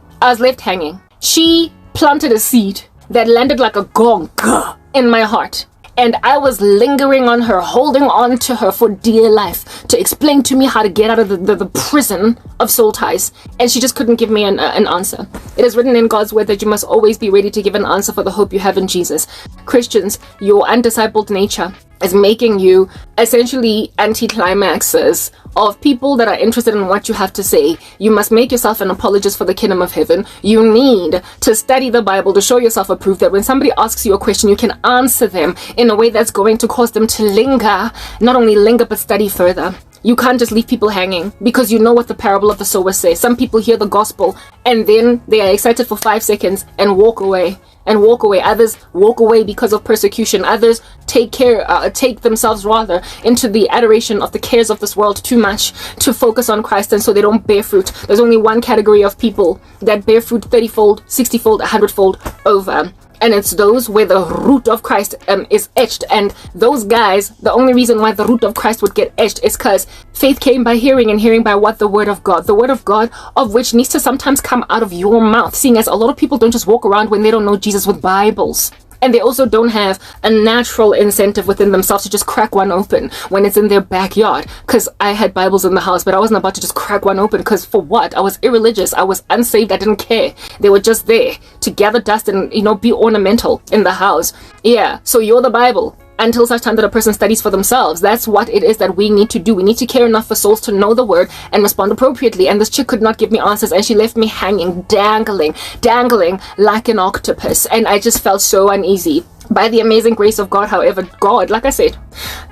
She planted a seed that landed like a gong in my heart. And I was lingering on her, holding on to her for dear life to explain to me how to get out of the prison of soul ties. And she just couldn't give me an answer. It is written in God's word that you must always be ready to give an answer for the hope you have in Jesus. Christians, your undiscipled nature is making you essentially anticlimaxes of people that are interested in what you have to say. You must make yourself an apologist for the kingdom of heaven. You need to study the Bible to show yourself approved, that when somebody asks you a question, you can answer them in a way that's going to cause them to linger, not only linger, but study further. You can't just leave people hanging, because you know what the parable of the sower says. Some people hear the gospel and then they are excited for 5 seconds and walk away. Others walk away because of persecution. Others take themselves rather into the adoration of the cares of this world too much to focus on Christ, and so they don't bear fruit. There's only one category of people that bear fruit 30-fold, 60-fold, 100-fold over. And it's those where the root of Christ is etched. And those guys, the only reason why the root of Christ would get etched is because faith came by hearing, and hearing by what? The word of God. The word of God, of which needs to sometimes come out of your mouth, seeing as a lot of people don't just walk around when they don't know Jesus with Bibles. And they also don't have a natural incentive within themselves to just crack one open when it's in their backyard. Because I had Bibles in the house, but I wasn't about to just crack one open, because for what? I was irreligious. I was unsaved. I didn't care. They were just there to gather dust and, be ornamental in the house. Yeah, so you're the Bible. Until such time that a person studies for themselves. That's what it is that we need to do. We need to care enough for souls to know the word and respond appropriately. And this chick could not give me answers, and she left me hanging, dangling like an octopus. And I just felt so uneasy. By the amazing grace of God, however, God, like I said,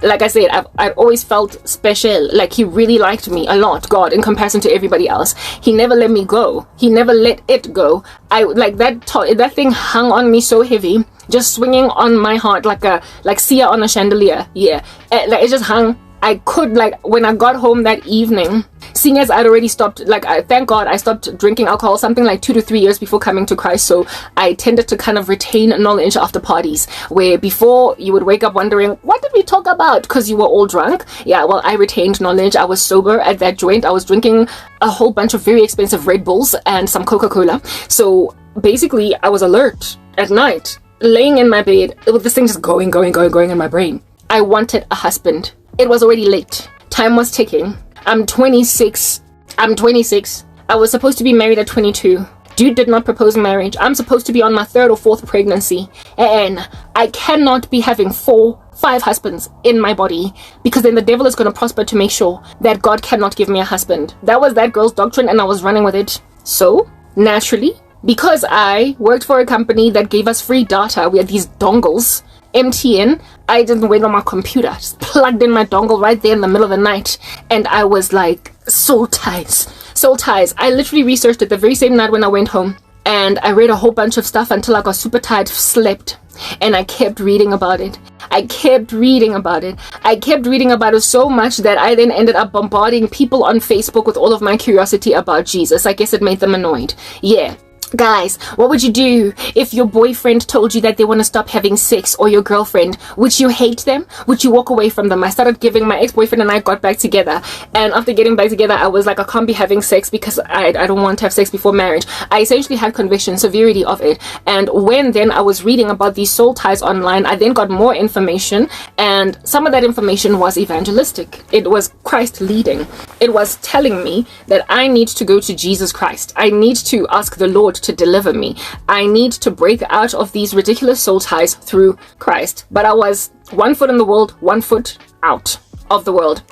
I've always felt special. Like, He really liked me a lot, God, in comparison to everybody else. He never let me go. He never let it go. That thing hung on me so heavy, just swinging on my heart like Sia on a chandelier. Yeah, it just hung. I could, when I got home that evening, seeing as I'd already stopped, thank God I stopped drinking alcohol something like 2 to 3 years before coming to Christ. So I tended to kind of retain knowledge after parties, where before you would wake up wondering, what did we talk about? Because you were all drunk. Yeah, well, I retained knowledge. I was sober at that joint. I was drinking a whole bunch of very expensive Red Bulls and some Coca-Cola. So basically, I was alert at night, laying in my bed with this thing just going in my brain. I wanted a husband. It was already late. Time was ticking. I'm 26 I'm 26. I was supposed to be married at 22. Dude did not propose marriage. I'm supposed to be on my 3rd or 4th pregnancy. And I cannot be having 4, 5 husbands in my body, because then the devil is going to prosper to make sure that God cannot give me a husband. That was that girl's doctrine, and I was running with it. So, naturally, because I worked for a company that gave us free data, we had these dongles, MTN, I didn't wait on my computer. Just plugged in my dongle right there in the middle of the night, and I was like, soul ties. Soul ties. I literally researched it the very same night when I went home, and I read a whole bunch of stuff until I got super tired, slept, and I kept reading about it. I kept reading about it so much that I then ended up bombarding people on Facebook with all of my curiosity about Jesus. I guess it made them annoyed. Yeah. Guys, what would you do if your boyfriend told you that they want to stop having sex, or your girlfriend? Would you hate them? Would you walk away from them? I started giving, my ex-boyfriend and I got back together, and after getting back together, I was like, I can't be having sex because I don't want to have sex before marriage. I essentially had conviction, severity of it. And when then I was reading about these soul ties online, I then got more information, and some of that information was evangelistic. It was Christ leading. It was telling me that I need to go to Jesus Christ. I need to ask the Lord to deliver me. I need to break out of these ridiculous soul ties through Christ. But I was 1 foot in the world, 1 foot out of the world.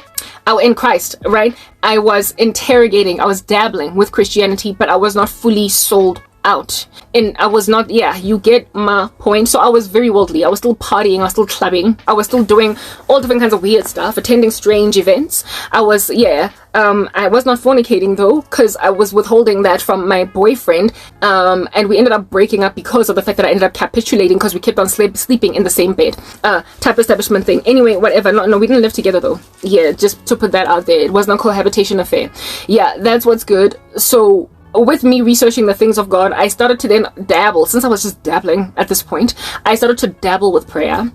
In Christ, right? I was interrogating, I was dabbling with Christianity, but I was not fully sold out. And I was not, yeah, you get my point. So I was very worldly. I was still partying, I was still clubbing, I was still doing all different kinds of weird stuff, attending strange events. I was not fornicating though, because I was withholding that from my boyfriend, and we ended up breaking up because of the fact that I ended up capitulating because we kept on sleeping in the same bed, type establishment thing. Anyway, whatever. No, we didn't live together though. Yeah, just to put that out there, it was not a cohabitation affair. Yeah, that's what's good. So with me researching the things of God, I started to then dabble. Since I was just dabbling at this point, I started to dabble with prayer.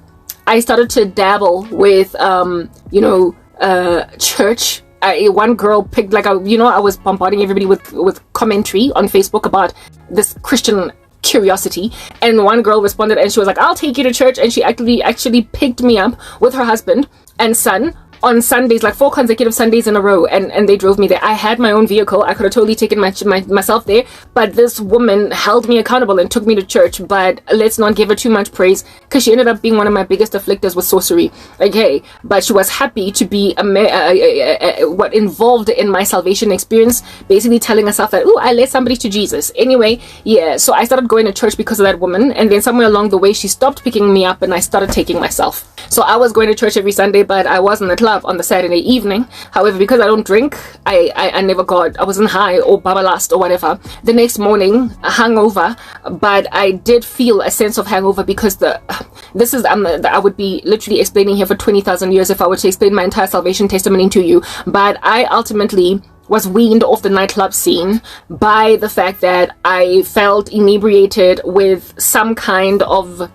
I started to dabble with, church. One girl picked, I was bombarding everybody with commentary on Facebook about this Christian curiosity, and one girl responded and she was like, I'll take you to church. And she actually picked me up with her husband and son on Sundays, like 4 consecutive Sundays in a row, and they drove me there. I had my own vehicle. I could have totally taken myself there, but this woman held me accountable and took me to church. But let's not give her too much praise, because she ended up being one of my biggest afflictors with sorcery. Okay, but she was happy to be what involved in my salvation experience, basically telling herself that, oh, I led somebody to Jesus. Anyway, yeah, so I started going to church because of that woman, and then somewhere along the way she stopped picking me up and I started taking myself. So I was going to church every Sunday, but I was in the club on the Saturday evening. However, because I don't drink, I wasn't high or babalast or whatever. The next morning, hungover, but I did feel a sense of hangover because I would be literally explaining here for 20,000 years if I were to explain my entire salvation testimony to you. But I ultimately was weaned off the nightclub scene by the fact that I felt inebriated with some kind of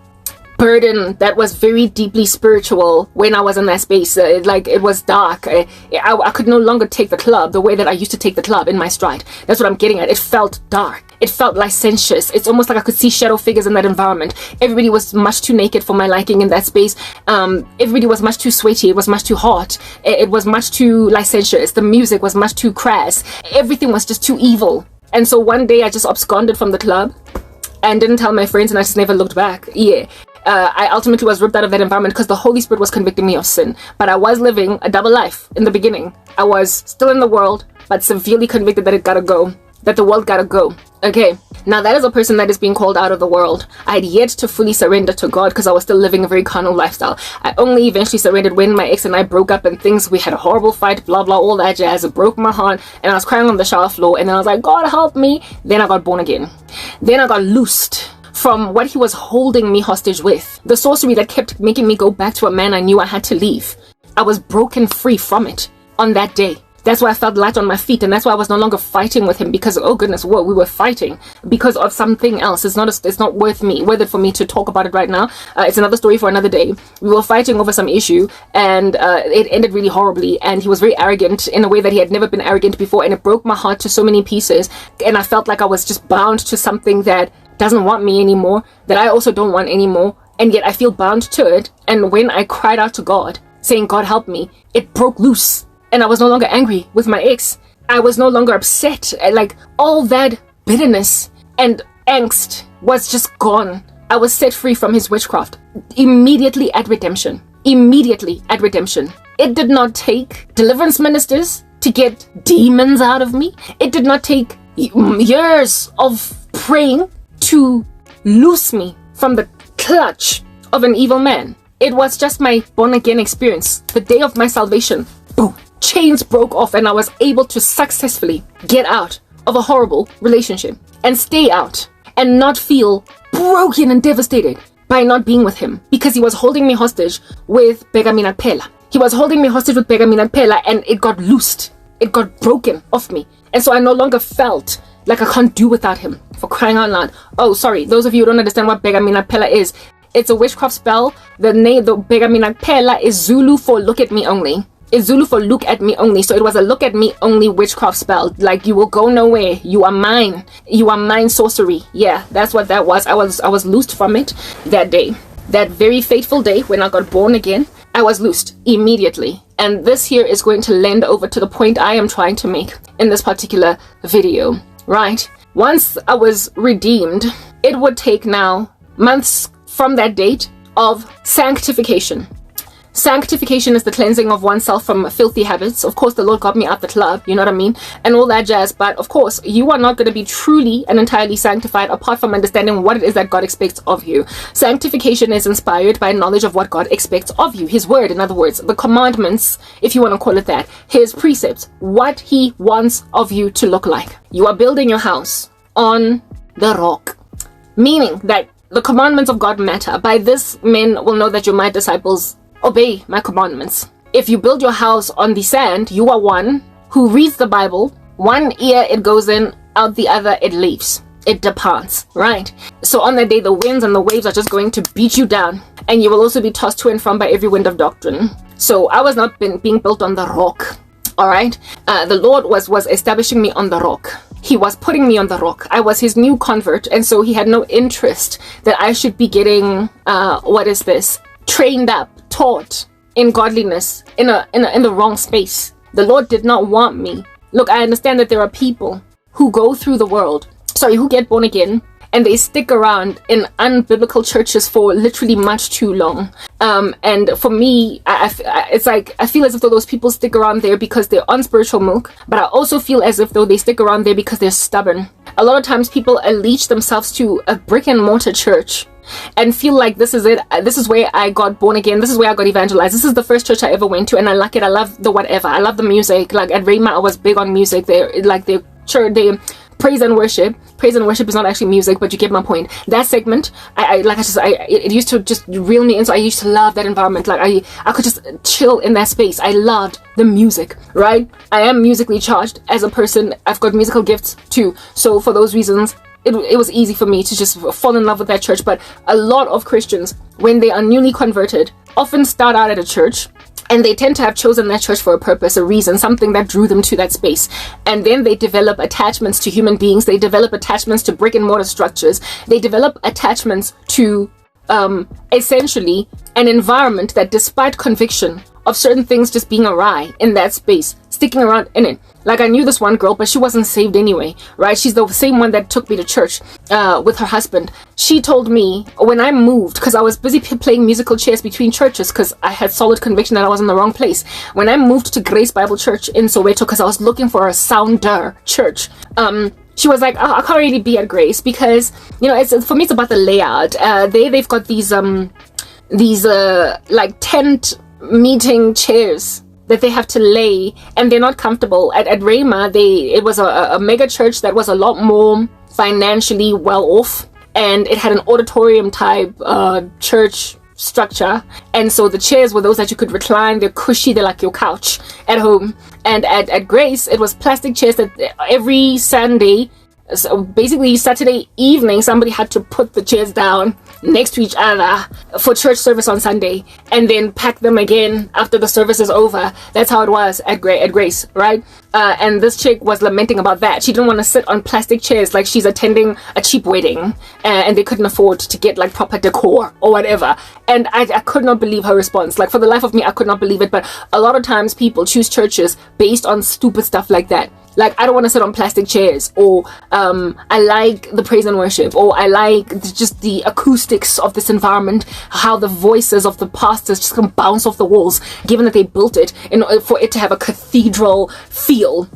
burden that was very deeply spiritual when I was in that space. It was dark. I could no longer take the club the way that I used to take the club in my stride. That's what I'm getting at. It felt dark. It felt licentious. It's almost like I could see shadow figures in that environment. Everybody was much too naked for my liking in that space. Everybody was much too sweaty. It was much too hot. It was much too licentious. The music was much too crass. Everything was just too evil. And so one day I just absconded from the club and didn't tell my friends, and I just never looked back. Yeah. I ultimately was ripped out of that environment because the Holy Spirit was convicting me of sin. But I was living a double life in the beginning. I was still in the world, but severely convicted that it gotta go. That the world gotta go. Okay, now that is a person that is being called out of the world. I had yet to fully surrender to God because I was still living a very carnal lifestyle. I only eventually surrendered when my ex and I broke up and we had a horrible fight, blah blah, all that jazz. It broke my heart and I was crying on the shower floor, and then I was like, God help me. Then I got born again. Then I got loosed from what he was holding me hostage with. The sorcery that kept making me go back to a man I knew I had to leave. I was broken free from it on that day. That's why I felt light on my feet, and that's why I was no longer fighting with him, because, oh goodness, whoa, we were fighting because of something else. It's not worth it for me to talk about it right now. It's another story for another day. We were fighting over some issue, and it ended really horribly, and he was very arrogant in a way that he had never been arrogant before, and it broke my heart to so many pieces, and I felt like I was just bound to something that doesn't want me anymore, that I also don't want anymore, and yet I feel bound to it. And when I cried out to God, saying, God help me, it broke loose. And I was no longer angry with my ex. I was no longer upset. Like, all that bitterness and angst was just gone. I was set free from his witchcraft immediately at redemption. Immediately at redemption. It did not take deliverance ministers to get demons out of me. It did not take years of praying to loose me from the clutch of an evil man. It was just my born again experience. The day of my salvation, boom, chains broke off and I was able to successfully get out of a horrible relationship and stay out and not feel broken and devastated by not being with him, because he was holding me hostage with Begamina Pela. He was holding me hostage with Begamina Pela, and it got loosed. It got broken off me. And so I no longer felt like I can't do without him, for crying out loud. Oh, sorry, those of you who don't understand what Begamina Pela is, it's a witchcraft spell. The name, the Begamina Pela, is Zulu for look at me only. It's Zulu for look at me only. So it was a look at me only witchcraft spell. Like, you will go nowhere. You are mine. You are mine sorcery. Yeah, that's what that was. I was loosed from it that day. That very fateful day when I got born again, I was loosed immediately. And this here is going to lend over to the point I am trying to make in this particular video, right? Once I was redeemed, it would take now months from that date of sanctification. Sanctification is the cleansing of oneself from filthy habits. Of course, the Lord got me out the club, you know what I mean? And all that jazz. But of course, you are not going to be truly and entirely sanctified apart from understanding what it is that God expects of you. Sanctification is inspired by knowledge of what God expects of you. His word, in other words, the commandments, if you want to call it that. His precepts, what he wants of you to look like. You are building your house on the rock. Meaning that the commandments of God matter. By this, men will know that you're my disciples. Obey my commandments. If you build your house on the sand, you are one who reads the Bible. One ear it goes in, out the other it leaves. It departs, right? So on that day, the winds and the waves are just going to beat you down, and you will also be tossed to and from by every wind of doctrine. So I was not being built on the rock, all right? The Lord was establishing me on the rock. He was putting me on the rock. I was his new convert, and so he had no interest that I should be getting, trained up, taught in godliness in the wrong space. The Lord did not want me. Look, I understand that there are people who go through the world, who get born again, and they stick around in unbiblical churches for literally much too long. And for me, it's like I feel as if though those people stick around there because they're on spiritual milk, but I also feel as if though they stick around there because they're stubborn. A lot of times people leech themselves to a brick and mortar church and feel like this is it. This is where I got born again. This is where I got evangelized. This is the first church I ever went to, and I like it. I love the whatever. I love the music. Like at Rhema, I was big on music. Their church, they praise and worship. Praise and worship is not actually music, but you get my point. That segment, it used to just reel me in. So I used to love that environment. Like I could just chill in that space. I loved the music, right? I am musically charged as a person. I've got musical gifts too. So for those reasons, it was easy for me to just fall in love with that church. But a lot of Christians, when they are newly converted, often start out at a church, and they tend to have chosen that church for a purpose, a reason, something that drew them to that space. And then they develop attachments to human beings. They develop attachments to brick and mortar structures. They develop attachments to essentially an environment that, despite conviction of certain things just being awry in that space, sticking around in it. Like I knew this one girl, but she wasn't saved anyway, right? She's the same one that took me to church with her husband. She told me when I moved, because I was busy playing musical chairs between churches because I had solid conviction that I was in the wrong place. When I moved to Grace Bible Church in Soweto, because I was looking for a sounder church, she was like, oh, I can't really be at Grace because, it's for me, it's about the layout. They've got these like tent meeting chairs that they have to lay, and they're not comfortable. At Rhema, it was a mega church that was a lot more financially well off, and it had an auditorium type church structure, and so the chairs were those that you could recline. They're cushy, they're like your couch at home. And at Grace, it was plastic chairs that every Sunday, so basically Saturday evening, somebody had to put the chairs down next to each other for church service on Sunday, and then pack them again after the service is over. That's how it was at Grace, right? And this chick was lamenting about that. She didn't want to sit on plastic chairs like she's attending a cheap wedding, and they couldn't afford to get like proper decor or whatever. And I could not believe her response. Like, for the life of me, I could not believe it. But a lot of times people choose churches based on stupid stuff like that. Like, I don't want to sit on plastic chairs, or I like the praise and worship, or I like just the acoustics of this environment, how the voices of the pastors just can bounce off the walls, given that they built it in order for it to have a cathedral feel,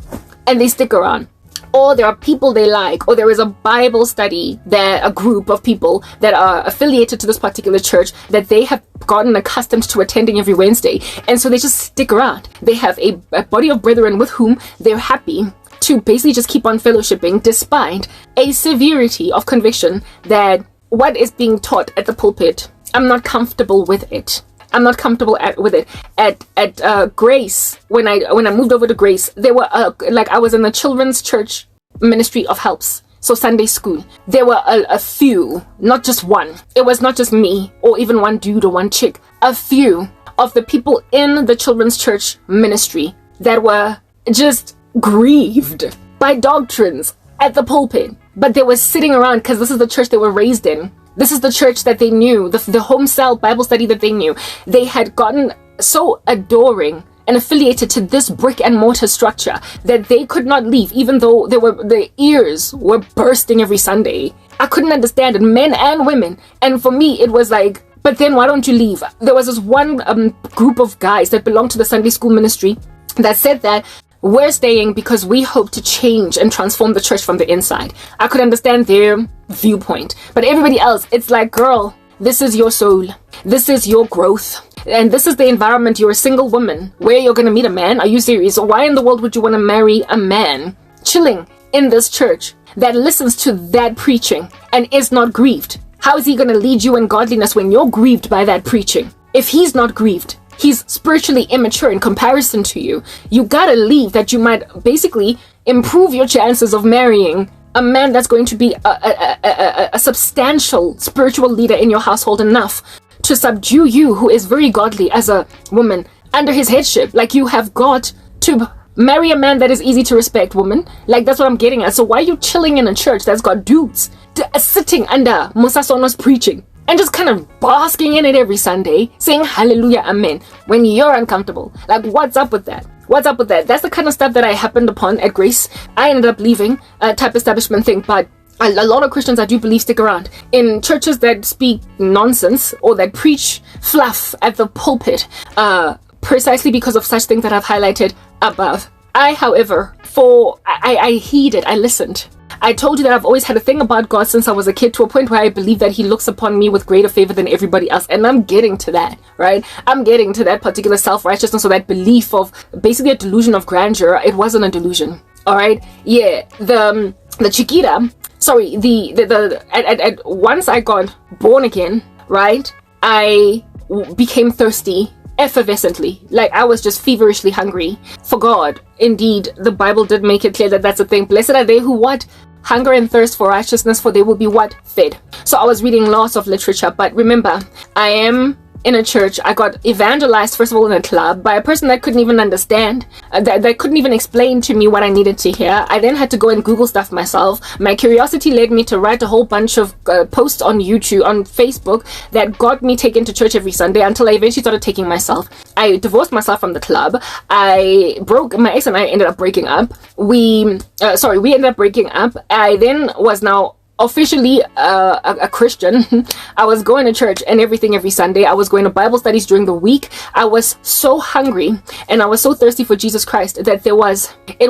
and they stick around. Or there are people they like, or there is a Bible study, that a group of people that are affiliated to this particular church that they have gotten accustomed to attending every Wednesday, and so they just stick around. They have a body of brethren with whom they're happy to basically just keep on fellowshipping, despite a severity of conviction that what is being taught at the pulpit, I'm not comfortable with it. I'm not comfortable with it. At Grace, when I moved over to Grace, there were I was in the children's church ministry of helps, so Sunday school. There were a few, not just one. It was not just me or even one dude or one chick. A few of the people in the children's church ministry that were just grieved by doctrines at the pulpit, but they were sitting around because this is the church they were raised in. This is the church that they knew, the home cell Bible study that they knew. They had gotten so adoring and affiliated to this brick and mortar structure that they could not leave, even though their ears were bursting every Sunday. I couldn't understand it, men and women. And for me, it was like, but then why don't you leave? There was this one group of guys that belonged to the Sunday school ministry that said that we're staying because we hope to change and transform the church from the inside. I could understand their viewpoint, but everybody else, it's like, girl, this is your soul. This is your growth. And this is the environment. You're a single woman where you're going to meet a man. Are you serious? Why in the world would you want to marry a man chilling in this church that listens to that preaching and is not grieved? How is he going to lead you in godliness when you're grieved by that preaching? If he's not grieved, he's spiritually immature in comparison to you. You gotta leave, that you might basically improve your chances of marrying a man that's going to be a substantial spiritual leader in your household, enough to subdue you, who is very godly as a woman, under his headship. Like, you have got to marry a man that is easy to respect, woman. Like, that's what I'm getting at. So why are you chilling in a church that's got dudes sitting under Musa Sono's preaching and just kind of basking in it every Sunday, saying hallelujah, amen, when you're uncomfortable? Like, what's up with that? What's up with that? That's the kind of stuff that I happened upon at Grace. I ended up leaving a type establishment thing, but a lot of Christians, I do believe, stick around in churches that speak nonsense or that preach fluff at the pulpit, precisely because of such things that I've highlighted above. I, however, I heeded, I listened. I told you that I've always had a thing about God since I was a kid, to a point where I believe that he looks upon me with greater favor than everybody else. And I'm getting to that, right? I'm getting to that particular self-righteousness, or that belief of basically a delusion of grandeur. It wasn't a delusion, all right? Yeah, the Chiquita, sorry, once I got born again, right, I became thirsty effervescently. Like, I was just feverishly hungry for God. Indeed, the Bible did make it clear that that's a thing. Blessed are they who what? Hunger and thirst for righteousness, for they will be what? Fed. So I was reading lots of literature, but remember, I am in a church. I got evangelized, first of all, in a club by a person that couldn't even understand, that couldn't even explain to me what I needed to hear. I then had to go and Google stuff myself. My curiosity led me to write a whole bunch of posts on YouTube, on Facebook, that got me taken to church every Sunday, until I eventually started taking myself. I divorced myself from the club. My ex and I ended up breaking up. We ended up breaking up. I then was now officially a Christian. I was going to church and everything every Sunday. I was going to Bible studies during the week. I was so hungry and I was so thirsty for Jesus Christ that it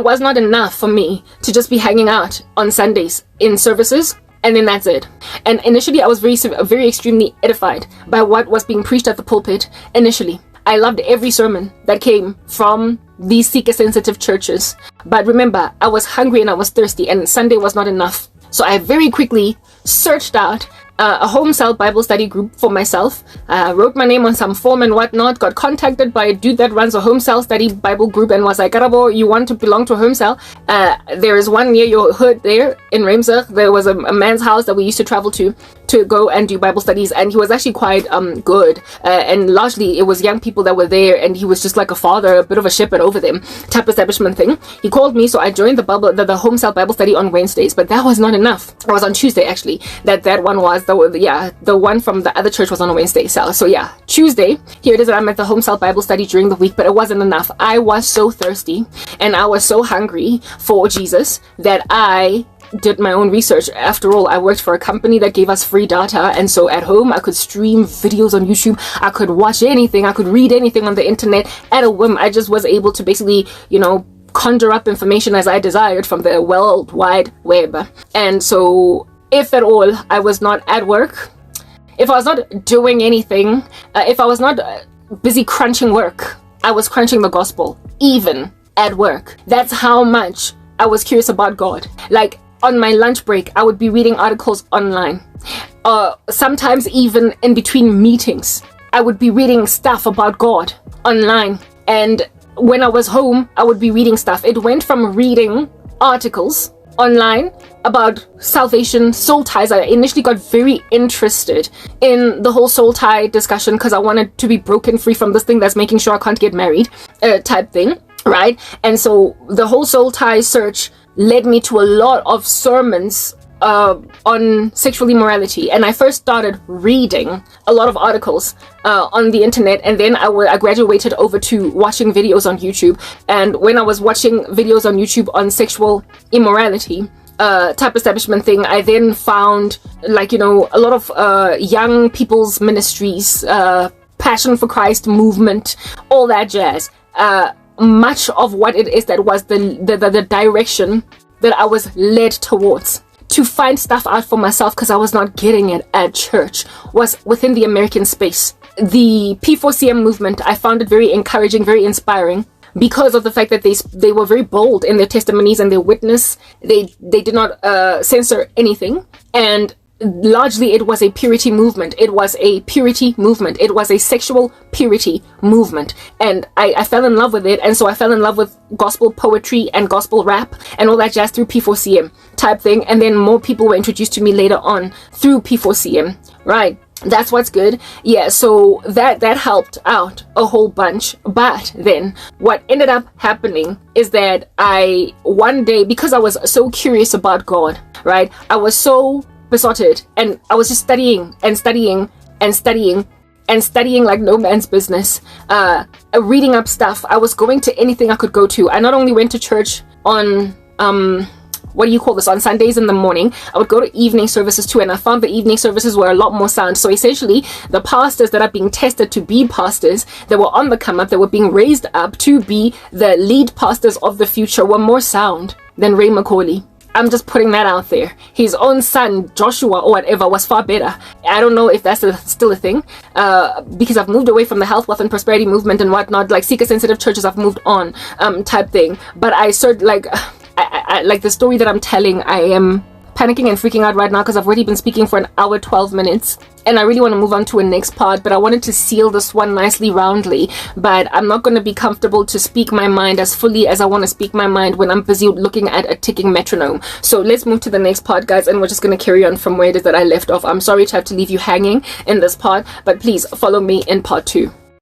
was not enough for me to just be hanging out on Sundays in services and then that's it. And initially I was very extremely edified by what was being preached at the pulpit. Initially I loved every sermon that came from these seeker-sensitive churches. But remember, I was hungry and I was thirsty, and Sunday was not enough. So I very quickly searched out a home cell Bible study group for myself, wrote my name on some form and whatnot, got contacted by a dude that runs a home cell study Bible group and was like, Karabo, you want to belong to a home cell? There is one near your hood there in Remzig. There was a man's house that we used to travel to go and do Bible studies, and he was actually quite good, and largely it was young people that were there, and he was just like a father, a bit of a shepherd over them type establishment thing. He called me, so I joined the home cell Bible study on Wednesdays, but that was not enough. It was on Tuesday actually that one was was the one from the other church was on a Wednesday. So yeah, Tuesday, here it is. I'm at the home cell Bible study during the week, but it wasn't enough. I was so thirsty and I was so hungry for Jesus that I did my own research. After all, I worked for a company that gave us free data, and so at home I could stream videos on YouTube, I could watch anything, I could read anything on the internet at a whim. I just was able to basically, conjure up information as I desired from the World Wide Web. And so if at all I was not at work, if I was not doing anything, if I was not busy crunching work, I was crunching the gospel, even at work. That's how much I was curious about God. Like, on my lunch break, I would be reading articles online. Sometimes even in between meetings, I would be reading stuff about God online. And when I was home, I would be reading stuff. It went from reading articles online about salvation, soul ties. I initially got very interested in the whole soul tie discussion because I wanted to be broken free from this thing that's making sure I can't get married type thing, right? And so the whole soul tie search led me to a lot of sermons on sexual immorality, and I first started reading a lot of articles on the internet, and then I graduated over to watching videos on YouTube. And when I was watching videos on YouTube on sexual immorality type establishment thing, I then found a lot of young people's ministries, Passion for Christ movement, all that jazz. Much of what it is that was the direction that I was led towards to find stuff out for myself, because I was not getting it at church, was within the American space. The P4CM movement, I found it very encouraging, very inspiring, because of the fact that they were very bold in their testimonies and their witness. They did not censor anything, and largely it was a purity movement. It was a purity movement. It was a sexual purity movement, and I fell in love with it. And so I fell in love with gospel poetry and gospel rap and all that jazz through P4CM type thing. And then more people were introduced to me later on through P4CM, right? That's what's good. Yeah, so that helped out a whole bunch. But then what ended up happening is that one day, because I was so curious about God, right, I was so besotted, and I was just studying and studying and studying and studying like no man's business, reading up stuff. I was going to anything I could go to. I not only went to church on on Sundays in the morning, I would go to evening services too, and I found the evening services were a lot more sound. So essentially, the pastors that are being tested to be pastors, that were on the come up, that were being raised up to be the lead pastors of the future, were more sound than Ray McCauley. I'm just putting that out there. His own son, Joshua, or whatever, was far better. I don't know if that's still a thing, because I've moved away from the health, wealth, and prosperity movement and whatnot, like seeker-sensitive churches. I've moved on, type thing. But I like the story that I'm telling, I am panicking and freaking out right now because I've already been speaking for an hour 12 minutes, and I really want to move on to a next part, but I wanted to seal this one nicely roundly. But I'm not going to be comfortable to speak my mind as fully as I want to speak my mind when I'm busy looking at a ticking metronome. So let's move to the next part, guys, and we're just going to carry on from where it is that I left off. I'm sorry to have to leave you hanging in this part, but please follow me in part 2.